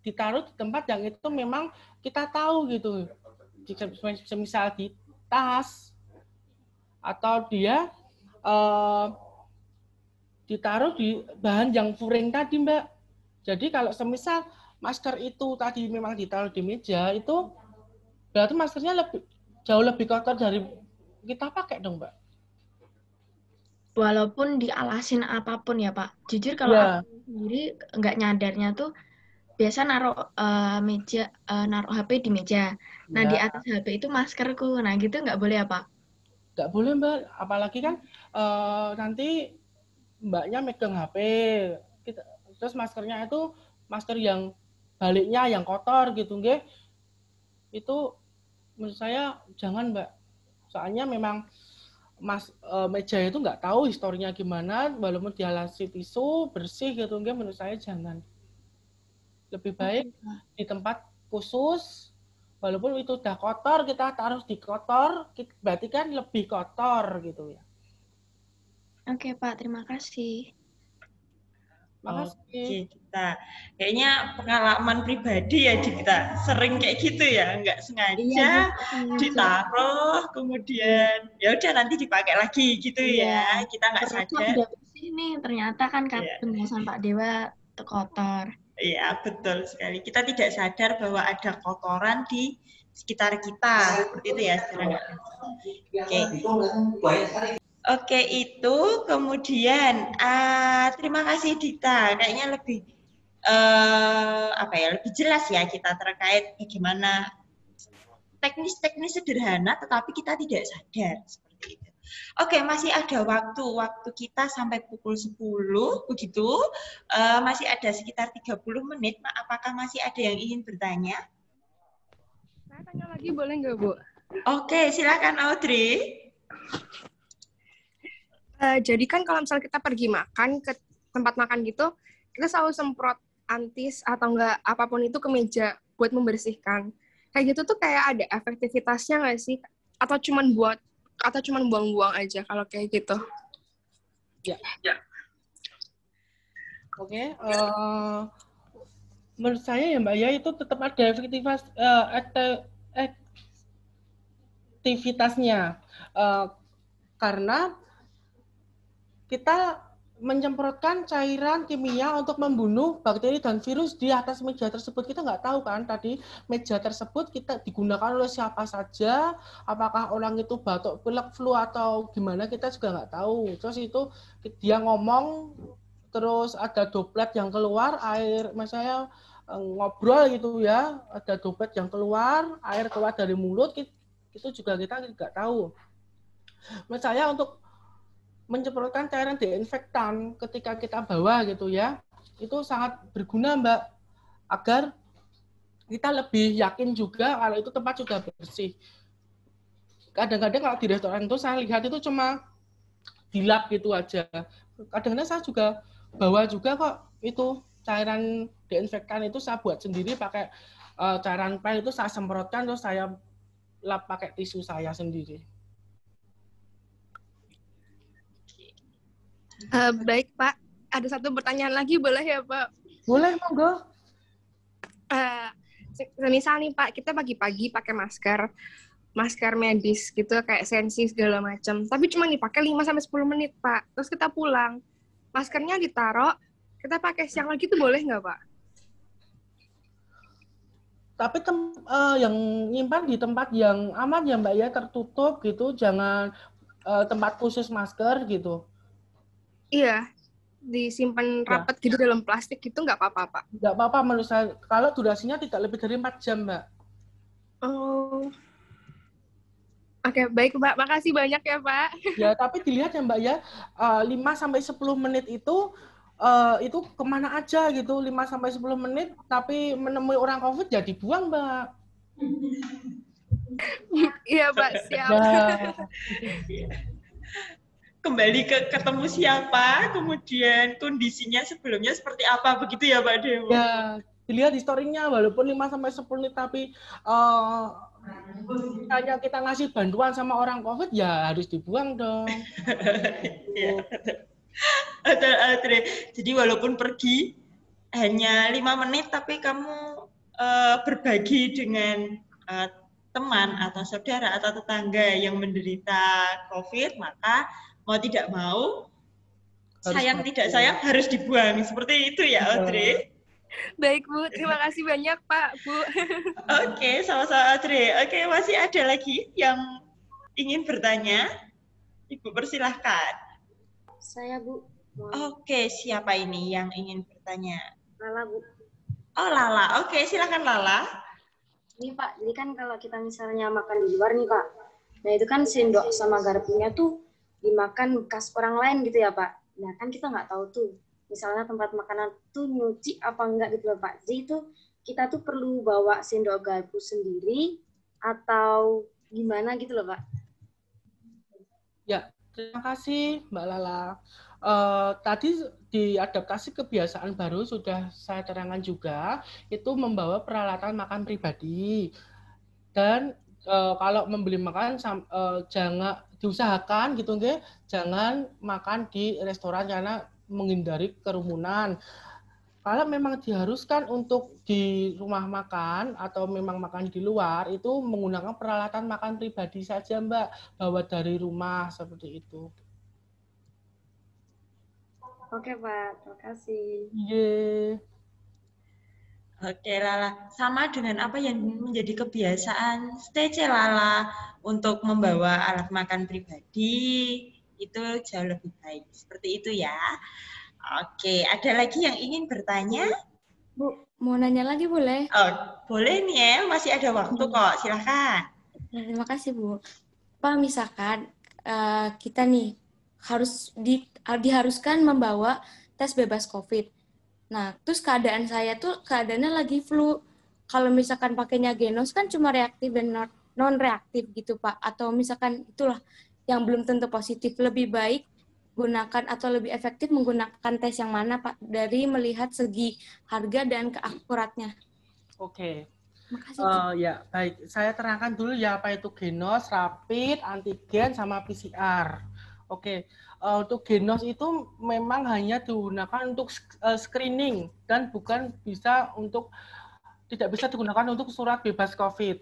ditaruh di tempat yang itu memang kita tahu gitu. Semisal di tas atau dia ditaruh di bahan yang furing tadi, Mbak. Jadi kalau semisal masker itu tadi memang ditaruh di meja, itu berarti maskernya jauh lebih kotor dari kita pakai dong, Mbak. Walaupun dialasin apapun ya, Pak. Jujur kalau aku sendiri nggak nyadarnya tuh biasa naruh naruh HP di meja. Nah, di atas HP itu maskerku. Nah, gitu nggak boleh ya, Pak? Nggak boleh, Mbak. Apalagi kan nanti Mbaknya megang HP, terus maskernya itu masker yang baliknya yang kotor gitu, nggih. Itu menurut saya jangan, Mbak. Soalnya memang meja itu nggak tahu historinya gimana, walaupun dialasi tisu bersih gitu, nggih, menurut saya jangan. Lebih baik di tempat khusus, walaupun itu udah kotor, kita taruh di kotor, berarti kan lebih kotor gitu ya. Oke, Pak, terima kasih. Oke, kita kayaknya pengalaman pribadi ya kita sering kayak gitu ya, nggak sengaja ditaruh, kemudian ya udah nanti dipakai lagi gitu ya, kita nggak sadar. Udah bersih nih, ternyata kan penjelasan Pak Dewa kotor. Iya, betul sekali. Kita tidak sadar bahwa ada kotoran di sekitar kita, seperti itu ya. Oke, itu kemudian terima kasih Dita. Kayaknya lebih lebih jelas ya kita terkait bagaimana teknis-teknis sederhana, tetapi kita tidak sadar seperti itu. Oke, masih ada waktu kita sampai pukul 10 begitu. Masih ada sekitar 30 menit. Apakah masih ada yang ingin bertanya? Saya tanya lagi boleh nggak, Bu? Oke, silakan Audrey. Jadi kan kalau misalnya kita pergi makan ke tempat makan gitu, kita selalu semprot antis atau enggak apapun itu ke meja buat membersihkan. Kayak gitu tuh kayak ada efektivitasnya nggak sih? Atau cuman buang-buang aja kalau kayak gitu? Ya. Oke. Menurut saya ya Mbak ya, itu tetap ada aktivitasnya. Karena kita menyemprotkan cairan kimia untuk membunuh bakteri dan virus di atas meja tersebut. Kita nggak tahu kan tadi meja tersebut kita digunakan oleh siapa saja, apakah orang itu batuk, pilek, flu atau gimana, kita juga nggak tahu. Terus itu dia ngomong, terus ada droplet yang keluar, air, misalnya ngobrol gitu ya, ada droplet yang keluar, air keluar dari mulut, itu juga kita nggak tahu. Menurut saya untuk menyemprotkan cairan desinfektan ketika kita bawa gitu ya, itu sangat berguna Mbak, agar kita lebih yakin juga kalau itu tempat sudah bersih. Kadang-kadang kalau di restoran itu saya lihat itu cuma dilap gitu aja. Kadang-kadang saya juga bawa juga kok itu cairan desinfektan itu saya buat sendiri pakai cairan pel itu saya semprotkan terus saya lap pakai tisu saya sendiri. Baik Pak, ada satu pertanyaan lagi boleh ya Pak? Boleh, monggo. Misal nih Pak, kita pagi-pagi pakai masker medis gitu kayak sensi segala macam, tapi cuma dipakai 5-10 menit Pak, terus kita pulang, maskernya ditaruh, kita pakai siang lagi itu boleh nggak Pak? Tapi yang nyimpan di tempat yang aman ya Mbak ya, tertutup gitu, jangan tempat khusus masker gitu. Iya, disimpan rapat gitu dalam plastik gitu nggak apa-apa, Pak? Nggak apa-apa menurut saya, kalau durasinya tidak lebih dari 4 jam, Mbak. Oh. Oke, baik Mbak. Makasih banyak ya, Pak. Ya, tapi dilihat ya Mbak ya, 5-10 menit itu kemana aja gitu, 5-10 menit, tapi menemui orang COVID ya dibuang, Mbak. Iya, Pak. Siap. Nah. Kembali ketemu siapa, kemudian kondisinya sebelumnya seperti apa, begitu ya Pak Dewo? Ya, dilihat historinya, walaupun 5-10 menit, tapi hanya kita ngasih bantuan sama orang COVID, ya harus dibuang dong. Ya. Jadi walaupun pergi hanya 5 menit, tapi kamu berbagi dengan teman atau saudara atau tetangga yang menderita COVID, maka mau tidak mau, sayang tidak sayang harus dibuang. Seperti itu ya, Audrey? Baik, Bu. Terima kasih banyak, Pak, Bu. Oke, sama-sama, Audrey. Oke, masih ada lagi yang ingin bertanya? Ibu persilahkan. Saya, Bu. Oke, siapa ini yang ingin bertanya? Lala, Bu. Oh, Lala. Oke, silakan Lala. Ini, Pak, jadi kan kalau kita misalnya makan di luar nih, Pak. Nah, itu kan sendok sama garpunya tuh dimakan bekas orang lain gitu ya, Pak. Nah, kan kita nggak tahu tuh. Misalnya tempat makanan tuh nyuci apa enggak gitu loh, Pak. Jadi itu kita tuh perlu bawa sendok garpu sendiri atau gimana gitu loh, Pak. Ya, terima kasih Mbak Lala. Tadi di adaptasi kebiasaan baru sudah saya terangkan juga, itu membawa peralatan makan pribadi. Dan kalau membeli makan jangan diusahakan gitu nggih, jangan makan di restoran karena menghindari kerumunan. Kalau memang diharuskan untuk di rumah makan atau memang makan di luar, itu menggunakan peralatan makan pribadi saja, Mbak. Bawa dari rumah, seperti itu. Oke, Pak. Terima kasih. Yeah. Oke, Lala. Sama dengan apa yang menjadi kebiasaan STC Lala untuk membawa alat makan pribadi, itu jauh lebih baik. Seperti itu ya. Oke, ada lagi yang ingin bertanya? Bu, mau nanya lagi boleh? Oh, boleh nih ya, masih ada waktu kok, silahkan. Terima kasih Bu. Pak, misalkan kita nih harus diharuskan membawa tes bebas COVID. Nah, terus keadaan saya tuh keadaannya lagi flu. Kalau misalkan pakainya Genos kan cuma reaktif dan non-reaktif gitu Pak. Atau misalkan itulah yang belum tentu positif. Lebih baik gunakan atau lebih efektif menggunakan tes yang mana Pak, dari melihat segi harga dan keakuratnya. Oke. Makasih. Ya, baik. Saya terangkan dulu ya apa itu Genos, rapid, antigen, sama PCR. Oke. Untuk Genos itu memang hanya digunakan untuk screening dan tidak bisa digunakan untuk surat bebas COVID.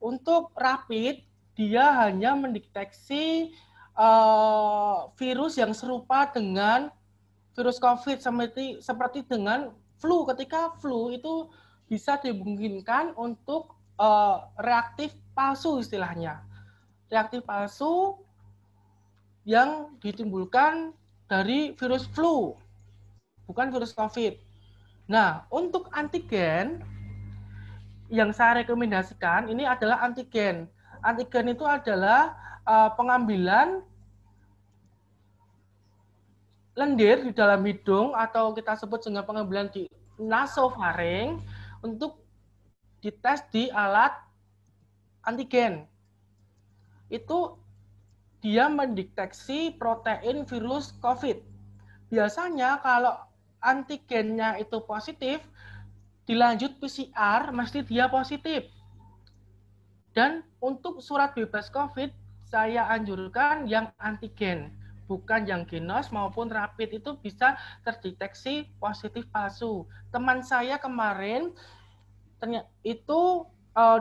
Untuk rapid, dia hanya mendeteksi virus yang serupa dengan virus COVID, seperti dengan flu. Ketika flu itu bisa dimungkinkan untuk reaktif palsu istilahnya. Reaktif palsu yang ditimbulkan dari virus flu, bukan virus COVID. Nah, untuk antigen, yang saya rekomendasikan ini adalah antigen. Antigen itu adalah pengambilan lendir di dalam hidung atau kita sebut dengan pengambilan di nasofaring untuk dites di alat antigen. Itu dia mendeteksi protein virus COVID. Biasanya kalau antigennya itu positif, dilanjut PCR mesti dia positif. Dan untuk surat bebas COVID, saya anjurkan yang antigen, bukan yang Genos maupun rapid, itu bisa terdeteksi positif palsu. Teman saya kemarin itu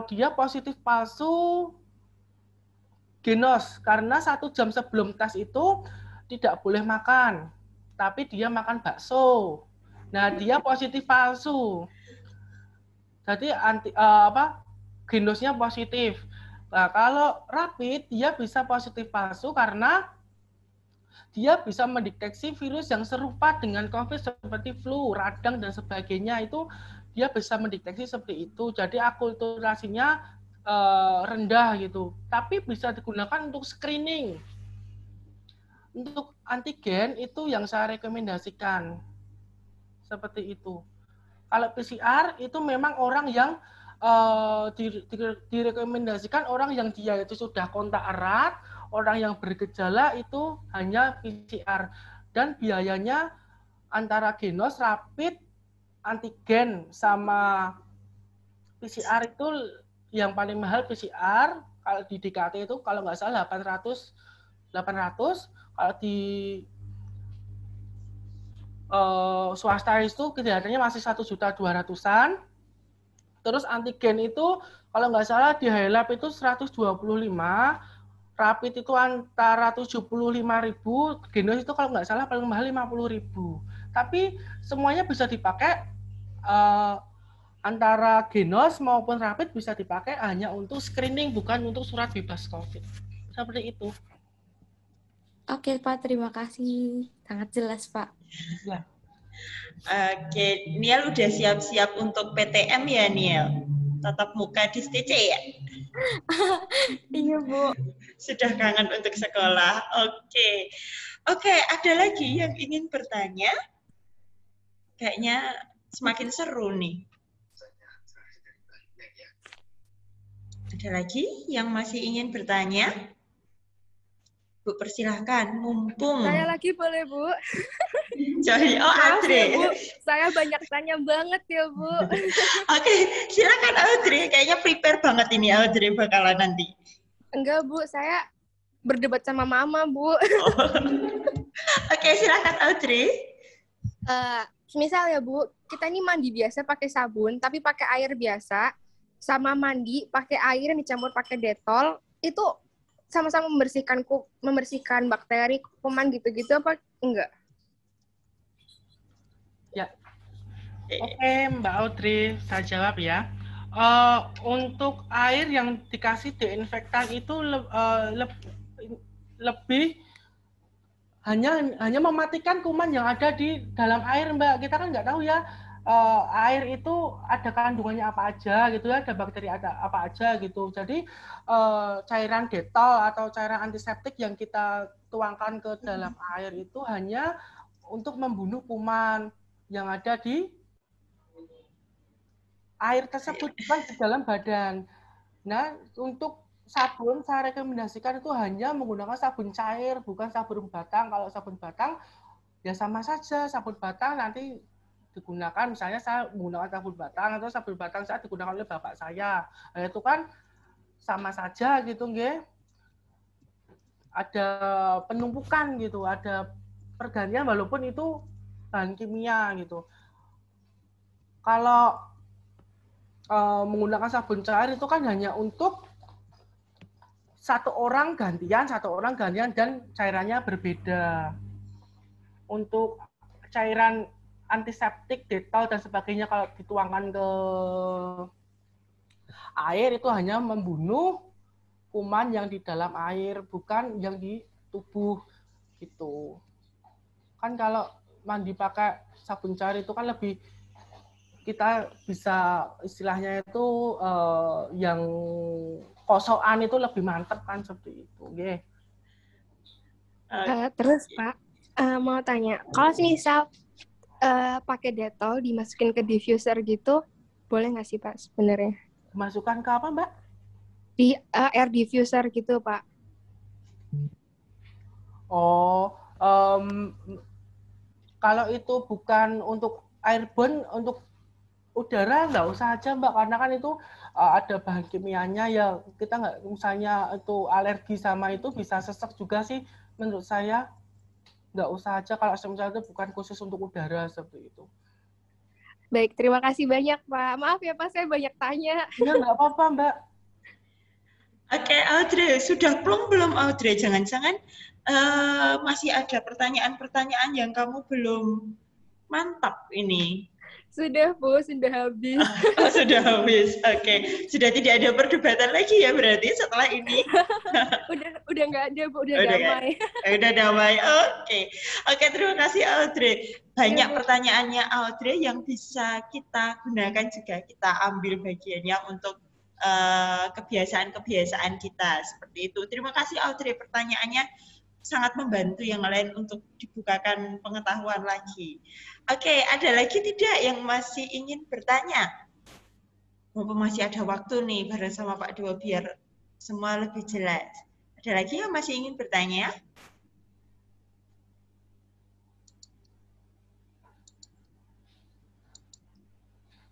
dia positif palsu Genos karena 1 jam sebelum tes itu tidak boleh makan, tapi dia makan bakso. Nah, dia positif palsu. Jadi genosnya positif. Nah, kalau rapid dia bisa positif palsu karena dia bisa mendeteksi virus yang serupa dengan COVID seperti flu, radang dan sebagainya, itu dia bisa mendeteksi seperti itu. Jadi akulturasinya rendah gitu. Tapi bisa digunakan untuk screening. Untuk antigen itu yang saya rekomendasikan. Seperti itu. Kalau PCR itu memang orang yang direkomendasikan orang yang dia itu sudah kontak erat, orang yang bergejala itu hanya PCR. Dan biayanya antara genos, rapid, antigen, sama PCR itu yang paling mahal PCR. Kalau di DKT itu kalau nggak salah 800. Kalau di swasta itu kelihatannya masih 1.200.000-an. Terus antigen itu kalau nggak salah di Hilab itu 125. Rapid itu antara 75.000, genos itu kalau nggak salah paling mahal 50.000. Tapi semuanya bisa dipakai, antara genos maupun rapid bisa dipakai hanya untuk screening, bukan untuk surat bebas COVID. Seperti itu. Oke Pak, terima kasih. Sangat jelas Pak. Ya. Oke, Niel udah siap-siap untuk PTM ya Niel? Tatap muka di STC ya? Iya Bu. Sudah kangen untuk sekolah. Oke, ada lagi yang ingin bertanya? Kayaknya semakin seru nih. Ada lagi yang masih ingin bertanya? Bu, persilahkan, mumpung. Saya lagi boleh, Bu? Jadi, Audrey. Ya, Bu. Saya banyak tanya banget ya, Bu. Oke, silakan Audrey. Kayaknya prepare banget ini Audrey bakalan nanti. Enggak, Bu. Saya berdebat sama Mama, Bu. Oke, silakan Audrey. Misal ya, Bu, kita ini mandi biasa pakai sabun, tapi pakai air biasa, sama mandi pakai air yang dicampur pakai detol, itu sama-sama membersihkan bakteri, kuman gitu-gitu apa enggak? Ya. Oke, Mbak Audrey, saya jawab ya. Untuk air yang dikasih desinfektan itu lebih hanya mematikan kuman yang ada di dalam air, Mbak. Kita kan nggak tahu ya, air itu ada kandungannya apa aja gitu ya, ada bakteri ada apa aja gitu. Jadi cairan detol atau cairan antiseptik yang kita tuangkan ke dalam air itu hanya untuk membunuh kuman yang ada di air tersebut, bukan di dalam badan. Nah, untuk sabun saya rekomendasikan itu hanya menggunakan sabun cair, bukan sabun batang. Kalau sabun batang ya sama saja, sabun batang nanti digunakan, misalnya saya menggunakan sabun batang atau sabun batang saya digunakan oleh bapak saya, itu kan sama saja gitu, nggih. Ada penumpukan gitu, ada pergantian walaupun itu bahan kimia gitu. Kalau menggunakan sabun cair itu kan hanya untuk satu orang gantian dan cairannya berbeda. Untuk cairan antiseptik, detol dan sebagainya kalau dituangkan ke air itu hanya membunuh kuman yang di dalam air, bukan yang di tubuh gitu. Kan kalau mandi pakai sabun cair itu kan lebih, kita bisa istilahnya itu yang kosokan itu lebih mantap kan, seperti itu. Okay. Terus Pak, mau tanya, kalau misal pakai detol dimasukin ke diffuser gitu, boleh nggak sih Pak sebenarnya? Masukkan ke apa Mbak? Di air diffuser gitu Pak. Kalau itu bukan untuk airborne, untuk udara nggak usah aja Mbak, karena kan itu ada bahan kimianya ya, kita nggak, misalnya itu alergi sama itu bisa sesek juga sih, menurut saya nggak usah aja kalau misalnya itu bukan khusus untuk udara, seperti itu. Baik, terima kasih banyak Pak. Maaf ya Pak, saya banyak tanya. Ya nggak apa-apa Mbak. Oke, Audrey, sudah plong belum Audrey? Jangan-jangan masih ada pertanyaan-pertanyaan yang kamu belum mantap ini. Sudah, Bu, sudah habis. Oh, sudah habis. Oke. Sudah tidak ada perdebatan lagi ya berarti setelah ini. udah nggak ada, Bu, udah Udah damai. Udah damai. Oke, terima kasih Audrey. Banyak pertanyaannya Audrey yang bisa kita gunakan juga, kita ambil bagiannya untuk kebiasaan-kebiasaan kita seperti itu. Terima kasih Audrey, pertanyaannya sangat membantu yang lain untuk dibukakan pengetahuan lagi. Oke, ada lagi tidak yang masih ingin bertanya? Mumpung masih ada waktu nih bareng sama Pak Dewa biar semua lebih jelas. Ada lagi yang masih ingin bertanya?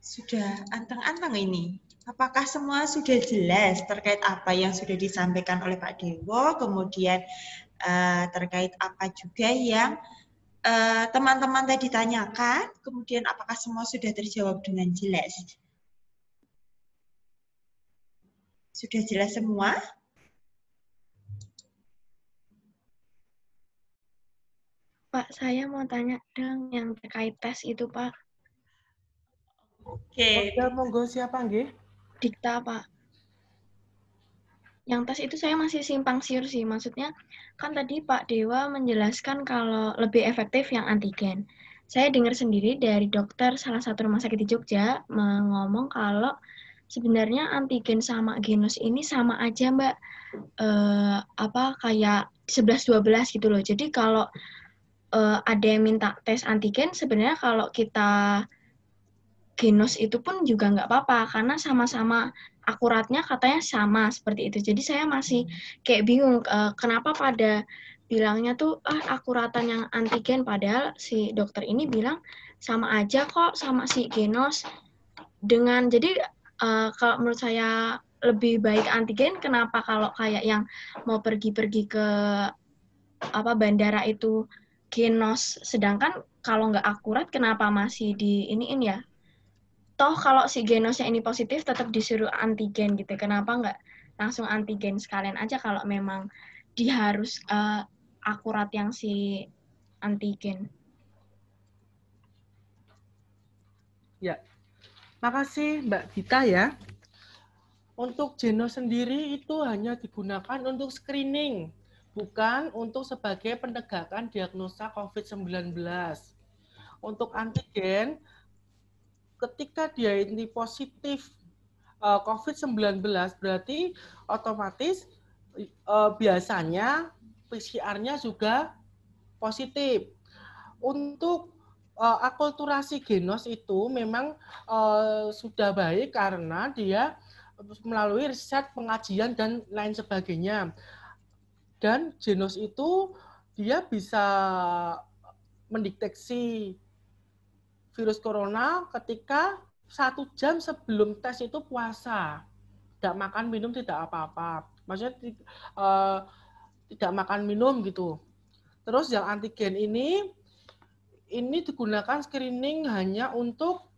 Sudah anteng-anteng ini. Apakah semua sudah jelas terkait apa yang sudah disampaikan oleh Pak Dewo, kemudian terkait apa juga yang teman-teman tadi tanyakan, kemudian apakah semua sudah terjawab dengan jelas? Sudah jelas semua? Pak, saya mau tanya dong yang terkait tes itu, Pak. Oke. Monggo siapa nggih? Dikta, Pak. Yang tes itu saya masih simpang siur sih. Maksudnya kan tadi Pak Dewa menjelaskan kalau lebih efektif yang antigen. Saya dengar sendiri dari dokter salah satu rumah sakit di Jogja ngomong kalau sebenarnya antigen sama genos ini sama aja, Mbak. Kayak 11-12 gitu loh. Jadi kalau ada yang minta tes antigen, sebenarnya kalau kita genos itu pun juga nggak apa-apa, karena sama-sama akuratnya katanya sama seperti itu. Jadi saya masih kayak bingung kenapa pada bilangnya tuh akuratan yang antigen, padahal si dokter ini bilang sama aja kok sama si genos. Jadi kalau menurut saya lebih baik antigen. Kenapa kalau kayak yang mau pergi-pergi ke bandara itu genos, sedangkan kalau nggak akurat kenapa masih diiniin ya? Toh kalau si genosnya ini positif tetap disuruh antigen gitu. Kenapa nggak langsung antigen sekalian aja kalau memang dia harus akurat yang si antigen? Ya, makasih Mbak Gita ya. Untuk genos sendiri itu hanya digunakan untuk screening, bukan untuk sebagai penegakan diagnosa COVID-19. Untuk antigen, ketika dia ini positif COVID-19, berarti otomatis biasanya PCR-nya juga positif. Untuk akulturasi genos itu memang sudah baik karena dia melalui riset, pengajian, dan lain sebagainya. Dan genos itu dia bisa mendeteksi virus corona ketika 1 jam sebelum tes itu puasa. Tidak makan, minum, tidak apa-apa. Maksudnya tidak makan, minum gitu. Terus yang antigen ini digunakan screening hanya untuk,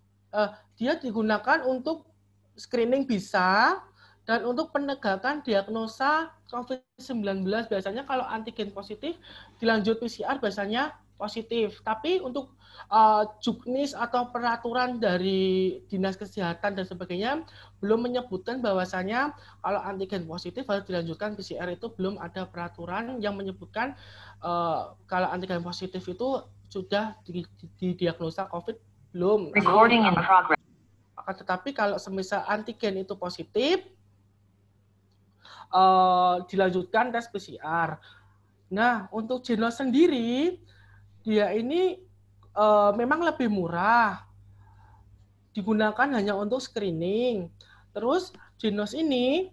dia digunakan untuk screening bisa, dan untuk penegakan diagnosa COVID-19 biasanya kalau antigen positif dilanjut PCR biasanya positif. Tapi untuk juknis atau peraturan dari Dinas Kesehatan dan sebagainya belum menyebutkan bahwasanya kalau antigen positif harus dilanjutkan PCR, itu belum ada peraturan yang menyebutkan kalau antigen positif itu sudah didiagnosa COVID, belum. Recording in progress. Tetapi kalau semisal antigen itu positif, dilanjutkan tes PCR. Nah, untuk genos sendiri, dia ini memang lebih murah, digunakan hanya untuk screening. Terus genos ini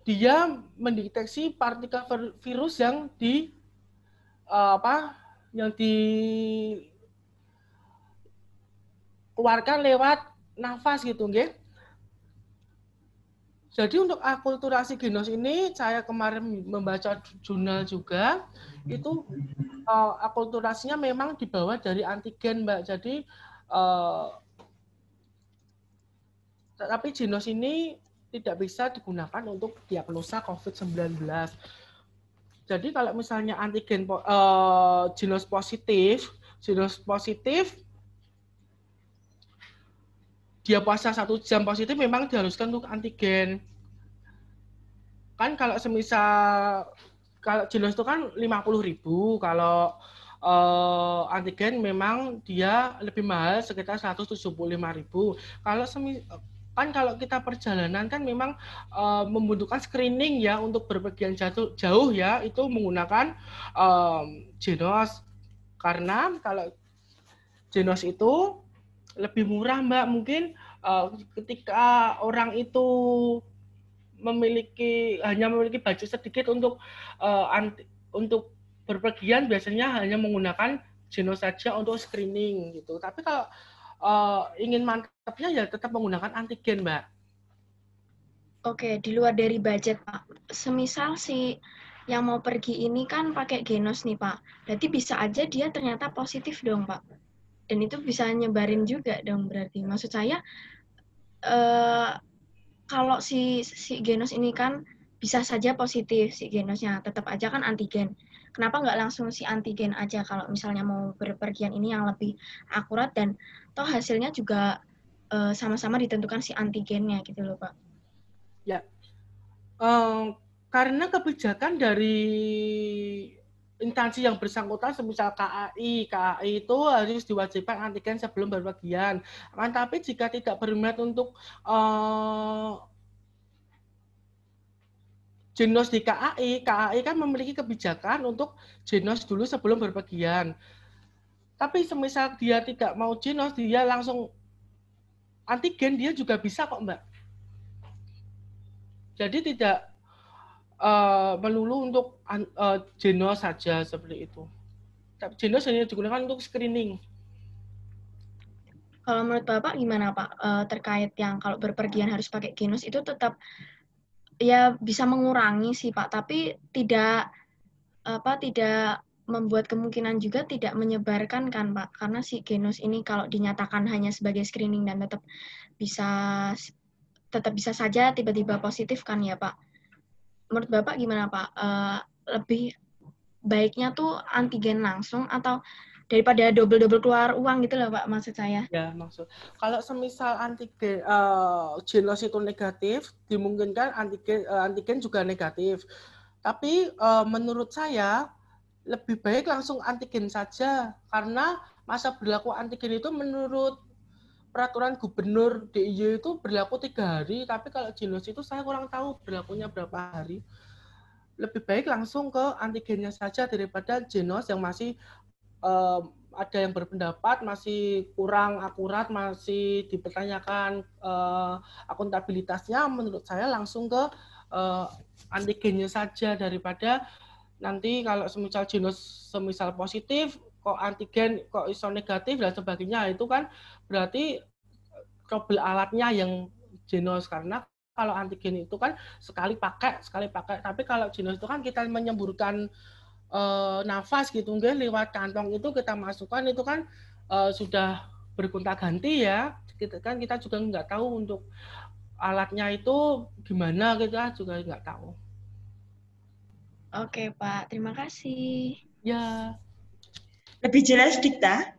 dia mendeteksi partikel virus yang dikeluarkan lewat nafas gitu, nggih. Jadi untuk akulturasi genos ini, saya kemarin membaca jurnal juga, itu akulturasinya memang dibawa dari antigen, Mbak. Jadi, tapi genos ini tidak bisa digunakan untuk diagnosa COVID-19. Jadi kalau misalnya antigen genos positif, Genos positif, dia puasa 1 jam positif memang diharuskan untuk antigen. Kan kalau semisal, kalau genos itu kan 50.000, kalau antigen memang dia lebih mahal sekitar 175.000. Kan kalau kita perjalanan kan memang membutuhkan screening ya untuk berpergian jauh ya, itu menggunakan genos. Karena kalau genos itu lebih murah, Mbak. Mungkin ketika orang itu hanya memiliki budget sedikit untuk berpergian, biasanya hanya menggunakan genos saja untuk screening gitu. Tapi kalau ingin mantapnya ya tetap menggunakan antigen, Mbak. Oke, di luar dari budget, Pak. Semisal si yang mau pergi ini kan pakai genos nih, Pak. Berarti bisa aja dia ternyata positif dong, Pak. Dan itu bisa nyebarin juga dong berarti. Maksud saya, kalau si genos ini kan bisa saja positif si genosnya, tetap aja kan antigen. Kenapa nggak langsung si antigen aja kalau misalnya mau berpergian ini yang lebih akurat dan toh hasilnya juga sama-sama ditentukan si antigennya gitu loh, Pak. Ya, karena kebijakan dari instansi yang bersangkutan, semisal KAI itu harus diwajibkan antigen sebelum berpergian. Tapi jika tidak berminat untuk genos di KAI kan memiliki kebijakan untuk genos dulu sebelum berpergian. Tapi semisal dia tidak mau genos, dia langsung antigen, dia juga bisa kok, Mbak. Jadi tidak melulu untuk genos saja seperti itu. Genos hanya digunakan untuk screening. Kalau menurut Bapak gimana, Pak? Terkait yang kalau berpergian harus pakai genos itu tetap ya bisa mengurangi sih, Pak, tapi tidak membuat kemungkinan juga tidak menyebarkan kan, Pak? Karena si genos ini kalau dinyatakan hanya sebagai screening dan tetap bisa saja tiba-tiba positif kan ya, Pak? Menurut Bapak gimana, Pak? Lebih baiknya tuh antigen langsung atau daripada double-double keluar uang gitu loh, Pak, maksud saya. Ya, maksud. Kalau semisal antigen genos itu negatif, dimungkinkan antigen juga negatif. Tapi menurut saya lebih baik langsung antigen saja, karena masa berlaku antigen itu menurut peraturan gubernur DIY itu berlaku 3 hari, tapi kalau genos itu saya kurang tahu berlakunya berapa hari. Lebih baik langsung ke antigennya saja daripada genos yang masih ada yang berpendapat masih kurang akurat, masih dipertanyakan akuntabilitasnya. Menurut saya langsung ke antigennya saja, daripada nanti kalau semisal genos semisal positif kok antigen kok iso negatif dan sebagainya, itu kan berarti trouble alatnya yang genos. Karena kalau antigen itu kan sekali pakai, tapi kalau genos itu kan kita menyemburkan nafas gitu, mungkin lewat kantong itu kita masukkan, itu kan sudah bergonta-ganti ya. Kita juga nggak tahu untuk alatnya itu gimana, kita juga nggak tahu. Oke, Pak. Terima kasih. Ya. Lebih jelas Dikta,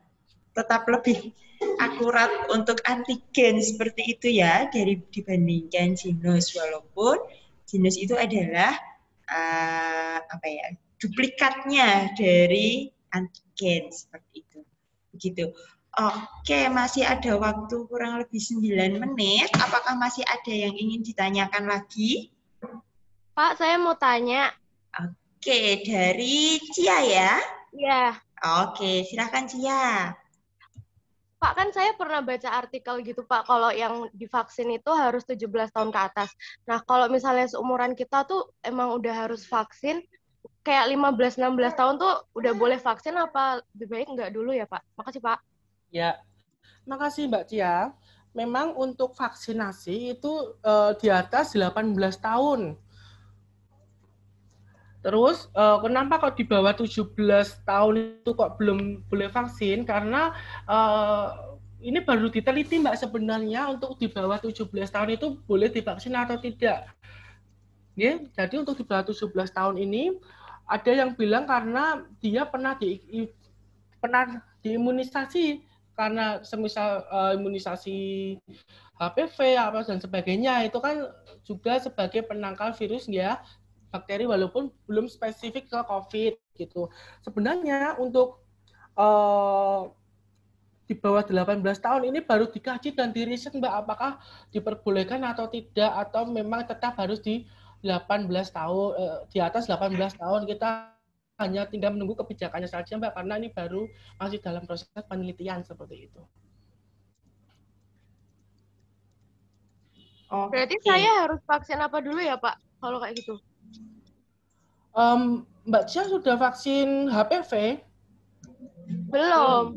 tetap lebih akurat untuk antigen seperti itu ya dibandingkan genos, walaupun genos itu adalah duplikatnya dari antigen seperti itu. Begitu. Oke, masih ada waktu kurang lebih 9 menit. Apakah masih ada yang ingin ditanyakan lagi? Pak, saya mau tanya. Oke, dari Cia ya? Iya. Oke, silakan Cia. Pak, kan saya pernah baca artikel gitu, Pak, kalau yang divaksin itu harus 17 tahun ke atas. Nah, kalau misalnya seumuran kita tuh emang udah harus vaksin, kayak 15-16 tahun tuh udah boleh vaksin, apa lebih baik nggak dulu ya, Pak? Makasih, Pak. Ya, makasih Mbak Cia. Memang untuk vaksinasi itu di atas 18 tahun. Terus kenapa kok di bawah 17 tahun itu kok belum boleh vaksin? Karena ini baru diteliti Mbak sebenarnya, untuk di bawah 17 tahun itu boleh divaksin atau tidak. Ya, jadi untuk di bawah 17 tahun ini ada yang bilang karena dia pernah diimunisasi, karena semisal imunisasi HPV apa dan sebagainya itu kan juga sebagai penangkal virus ya, bakteri walaupun belum spesifik ke COVID gitu. Sebenarnya untuk di bawah 18 tahun ini baru dikaji dan diriset Mbak, apakah diperbolehkan atau tidak, atau memang tetap harus di 18 tahun, di atas 18 tahun. Kita hanya tinggal menunggu kebijakannya saja Mbak, karena ini baru masih dalam proses penelitian seperti itu. Berarti saya harus vaksin apa dulu ya Pak, kalau kayak gitu? Mbak Cia sudah vaksin HPV? Belum.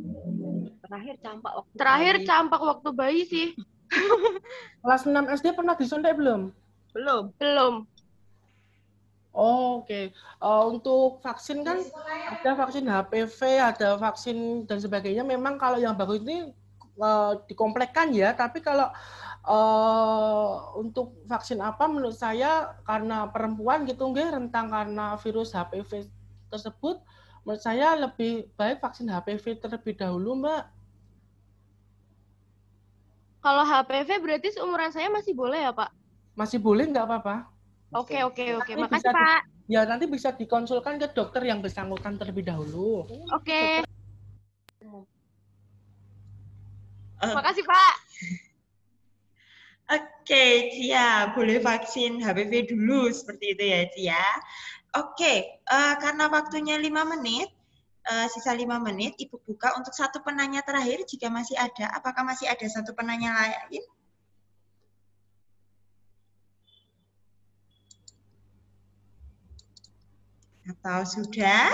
Terakhir campak waktu bayi sih. Kelas 6 SD pernah disuntik belum? Belum. Oh, oke. Untuk vaksin kan ada vaksin HPV, ada vaksin dan sebagainya. Memang kalau yang bagus ini dikomplekkan ya, tapi kalau untuk vaksin apa menurut saya karena perempuan gitu nggih rentang karena virus HPV tersebut, menurut saya lebih baik vaksin HPV terlebih dahulu, Mbak. Kalau HPV berarti seumuran saya masih boleh ya, Pak? Masih boleh, nggak apa-apa. Oke. Nanti Makasih, Pak. Ya, nanti bisa dikonsulkan ke dokter yang bersangkutan terlebih dahulu. Oke. Makasih, Pak. Oke, Cia, boleh vaksin HPV dulu seperti itu ya, Cia. Oke, karena waktunya 5 menit, sisa 5 menit, Ibu buka untuk satu penanya terakhir jika masih ada. Apakah masih ada satu penanya lain? Atau sudah?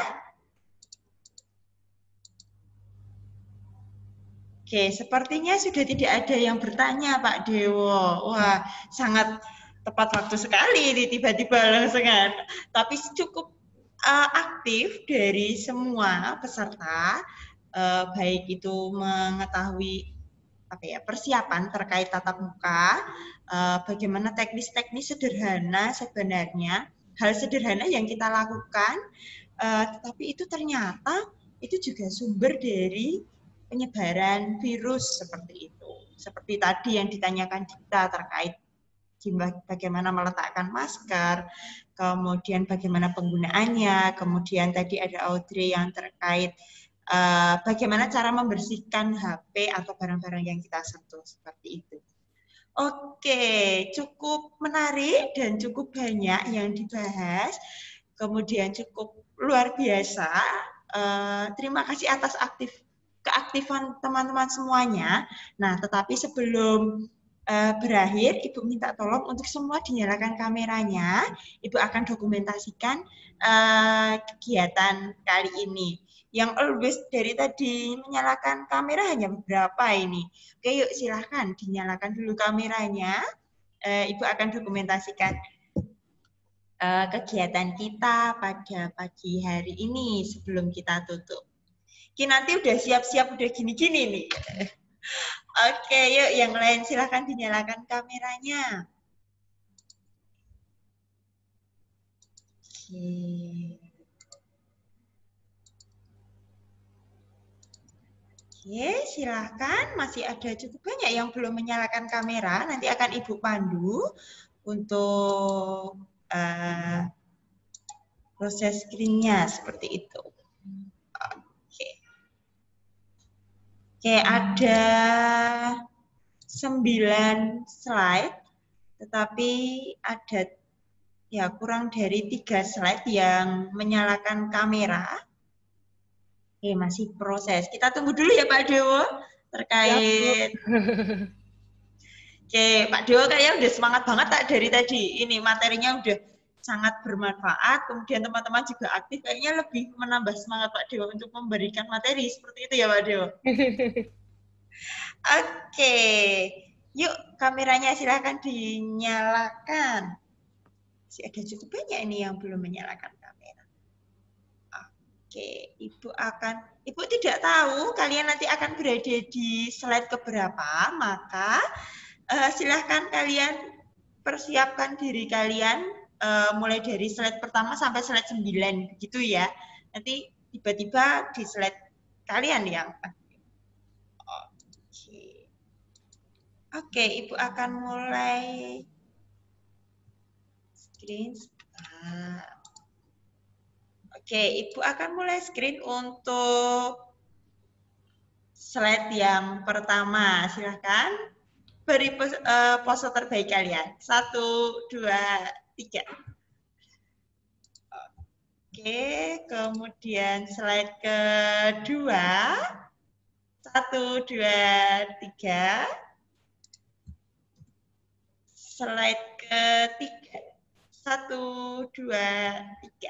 Oke, sepertinya sudah tidak ada yang bertanya, Pak Dewo. Wah, sangat tepat waktu sekali ini tiba-tiba langsung kan. Tapi cukup aktif dari semua peserta, baik itu mengetahui persiapan terkait tatap muka, bagaimana teknis-teknis sederhana sebenarnya, hal sederhana yang kita lakukan, tetapi itu ternyata itu juga sumber dari penyebaran virus seperti itu. Seperti tadi yang ditanyakan kita terkait bagaimana meletakkan masker, kemudian bagaimana penggunaannya, kemudian tadi ada Audrey yang terkait bagaimana cara membersihkan HP atau barang-barang yang kita sentuh seperti itu. Oke, cukup menarik dan cukup banyak yang dibahas, kemudian cukup luar biasa. Terima kasih atas keaktifan teman-teman semuanya. Nah, tetapi sebelum berakhir, Ibu minta tolong untuk semua dinyalakan kameranya. Ibu akan dokumentasikan kegiatan kali ini. Yang always dari tadi menyalakan kamera hanya beberapa ini. Oke, yuk silahkan dinyalakan dulu kameranya. Ibu akan dokumentasikan kegiatan kita pada pagi hari ini sebelum kita tutup. Nanti udah siap-siap, udah gini-gini nih. Oke, yuk yang lain silahkan dinyalakan kameranya. Oke, silahkan. Masih ada cukup banyak yang belum menyalakan kamera. Nanti akan Ibu pandu untuk proses screen-nya seperti itu. Oke, ada 9 slide, tetapi ada ya kurang dari 3 slide yang menyalakan kamera. Oke, masih proses. Kita tunggu dulu ya Pak Dewo terkait. Oke, Pak Dewo kayaknya udah semangat banget tak dari tadi. Ini materinya udah sangat bermanfaat, kemudian teman-teman juga aktif, kayaknya lebih menambah semangat Pak Dewo untuk memberikan materi, seperti itu ya Pak Dewo? Oke, yuk kameranya silahkan dinyalakan. Masih ada cukup banyak ini yang belum menyalakan kamera. Oke, Ibu tidak tahu kalian nanti akan berada di slide keberapa, maka silahkan kalian persiapkan diri kalian mulai dari slide pertama sampai slide 9 begitu ya. Nanti tiba-tiba di slide kalian yang Oke, Ibu akan mulai screen. Oke, Ibu akan mulai screen untuk slide yang pertama. Silahkan beri pose terbaik kalian. 1, 2, 3. Oke, kemudian slide kedua. 1, 2, 3. Slide ketiga. 1, 2, 3.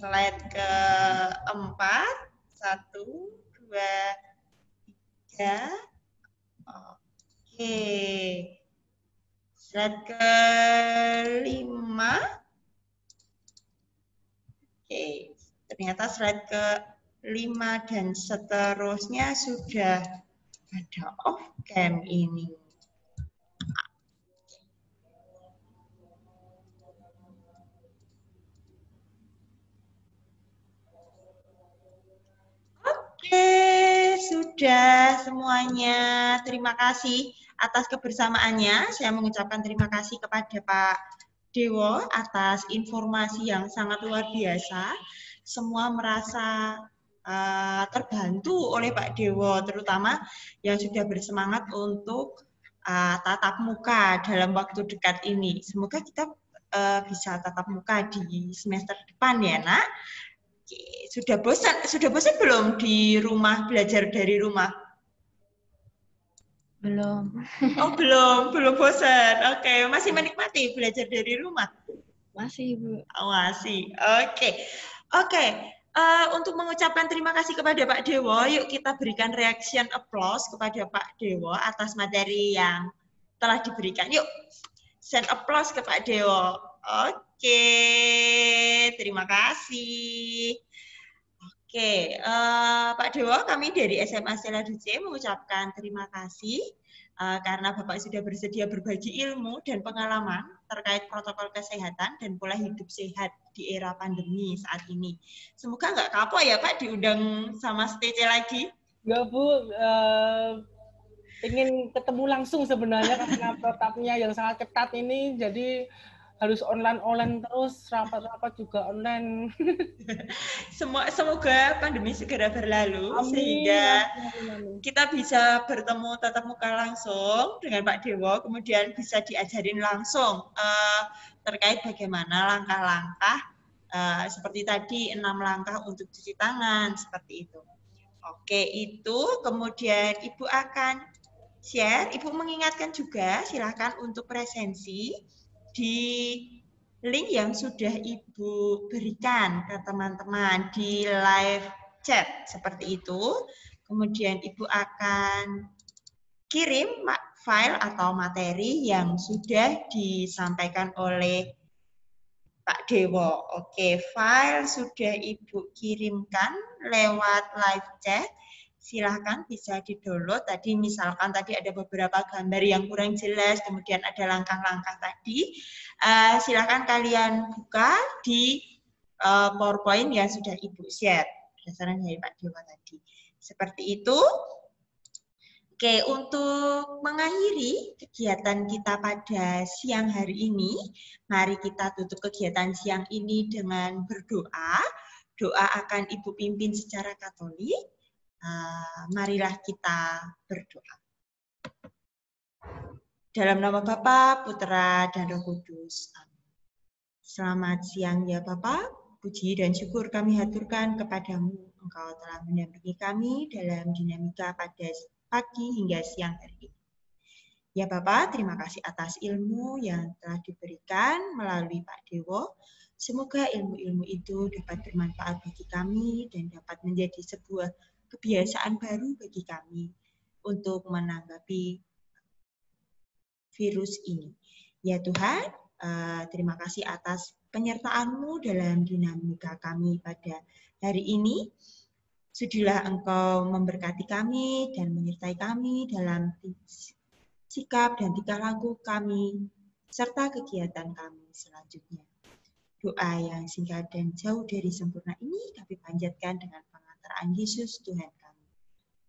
Slide keempat. 1, 2, 3. Oke. Slide kelima. Oke, ternyata slide ke-5 dan seterusnya sudah ada off cam ini. Oke, sudah semuanya. Terima kasih atas kebersamaannya. Saya mengucapkan terima kasih kepada Pak Dewo atas informasi yang sangat luar biasa. Semua merasa terbantu oleh Pak Dewo, terutama yang sudah bersemangat untuk tatap muka dalam waktu dekat ini. Semoga kita bisa tatap muka di semester depan ya, Nak. Sudah bosan belum di rumah, belajar dari rumah? Belum. Oh, belum bosan. Oke, masih menikmati belajar dari rumah? Masih, Bu. Oh, masih. Oke. Untuk mengucapkan terima kasih kepada Pak Dewo, yuk kita berikan reaction applause kepada Pak Dewo atas materi yang telah diberikan. Yuk, send applause ke Pak Dewo. Oke, terima kasih. Oke, Pak Dewo, kami dari SMA Stella Duce mengucapkan terima kasih karena Bapak sudah bersedia berbagi ilmu dan pengalaman terkait protokol kesehatan dan pola hidup sehat di era pandemi saat ini. Semoga nggak kapok ya Pak diundang sama STC lagi. Nggak, Bu. Ingin ketemu langsung sebenarnya karena protapnya yang sangat ketat ini, jadi harus online terus, rapat-rapat juga online. Semoga pandemi segera berlalu. Amin. Sehingga kita bisa bertemu tatap muka langsung dengan Pak Dewo, kemudian bisa diajarin langsung terkait bagaimana langkah-langkah seperti tadi 6 langkah untuk cuci tangan seperti itu. Oke, itu kemudian Ibu akan share. Ibu mengingatkan juga silakan untuk presensi di link yang sudah Ibu berikan ke teman-teman di live chat seperti itu. Kemudian Ibu akan kirim file atau materi yang sudah disampaikan oleh Pak Dewo. Oke, file sudah Ibu kirimkan lewat live chat. Silahkan bisa di-download. Tadi misalkan tadi ada beberapa gambar yang kurang jelas, kemudian ada langkah-langkah tadi. Silahkan kalian buka di PowerPoint yang sudah Ibu share berdasarkan dari Pak Dewa tadi. Seperti itu. Oke, untuk mengakhiri kegiatan kita pada siang hari ini, mari kita tutup kegiatan siang ini dengan berdoa. Doa akan Ibu pimpin secara Katolik. Marilah kita berdoa. Dalam nama Bapa, Putra, dan Roh Kudus. Amin. Selamat siang ya Bapa, puji dan syukur kami haturkan kepadamu. Engkau telah mendampingi kami dalam dinamika pada pagi hingga siang hari ini. Ya Bapa, terima kasih atas ilmu yang telah diberikan melalui Pak Dewo. Semoga ilmu-ilmu itu dapat bermanfaat bagi kami dan dapat menjadi sebuah kebiasaan baru bagi kami untuk menanggapi virus ini. Ya Tuhan, terima kasih atas penyertaan-Mu dalam dinamika kami pada hari ini. Sudilah Engkau memberkati kami dan menyertai kami dalam sikap dan tingkah laku kami serta kegiatan kami selanjutnya. Doa yang singkat dan jauh dari sempurna ini kami panjatkan dengan pengantaraan Yesus Tuhan kami.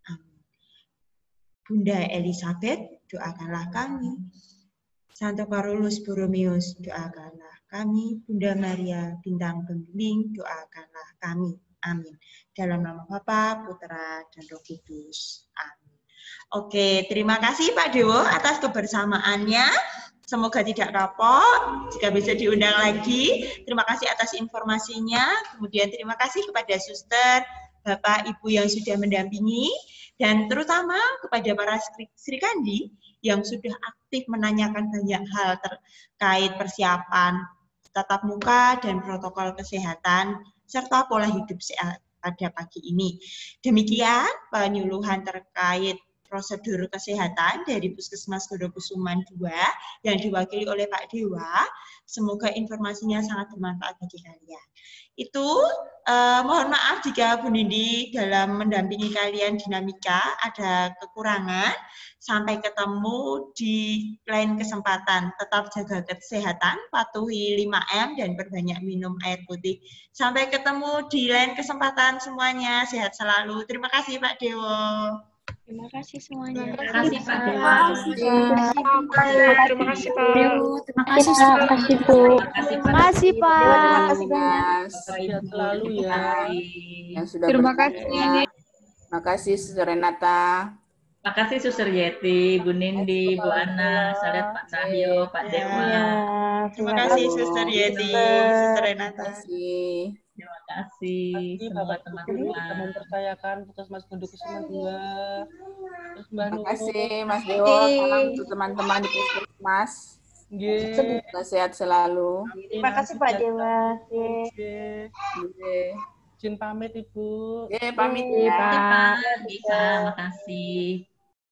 Amin. Bunda Elizabeth, doakanlah kami. Santo Carolus Borromeus, doakanlah kami. Bunda Maria Bintang Pembimbing, doakanlah kami. Amin. Dalam nama Bapa, Putra, dan Roh Kudus. Amin. Oke, terima kasih Pak Dewo atas kebersamaannya. Semoga tidak kapok, jika bisa diundang lagi. Terima kasih atas informasinya. Kemudian terima kasih kepada suster, Bapak, Ibu yang sudah mendampingi. Dan terutama kepada para Sri Kandi yang sudah aktif menanyakan banyak hal terkait persiapan tatap muka dan protokol kesehatan serta pola hidup sehat pada pagi ini. Demikian penyuluhan terkait prosedur kesehatan dari Puskesmas Godokusuman 2 yang diwakili oleh Pak Dewa. Semoga informasinya sangat bermanfaat bagi kalian. Itu mohon maaf jika Bu Nindi dalam mendampingi kalian dinamika ada kekurangan. Sampai ketemu di lain kesempatan. Tetap jaga kesehatan, patuhi 5M dan perbanyak minum air putih. Sampai ketemu di lain kesempatan semuanya. Sehat selalu. Terima kasih Pak Dewo. Terima kasih semuanya. Terima kasih Pak Dewa. Terima kasih Pak. Terima kasih Pak. Terima kasih Bu. Terima kasih Bu. Terima kasih, Pak. Terima kasih banyak. Sehat selalu ya. Yang sudah Terima bersedia. Terima kasih Suster Renata. Terima kasih Suster Yeti, Bu Nindi, Bu Ana, Sadat Pak Cahyo, Pak Dewa. Terima kasih Suster Yeti, Suster Renata. Terima kasih. Semoga teman-teman mempercayakan Puskesmas Godokusuman 2. Terus Mbak Terima kasih Mas Dewo. Salam untuk teman-teman di Puskesmas. Semoga sehat selalu. Terima kasih Pak Dewa. Izin pamit Ibu. Pamit ya. ya. Bisa, makasih.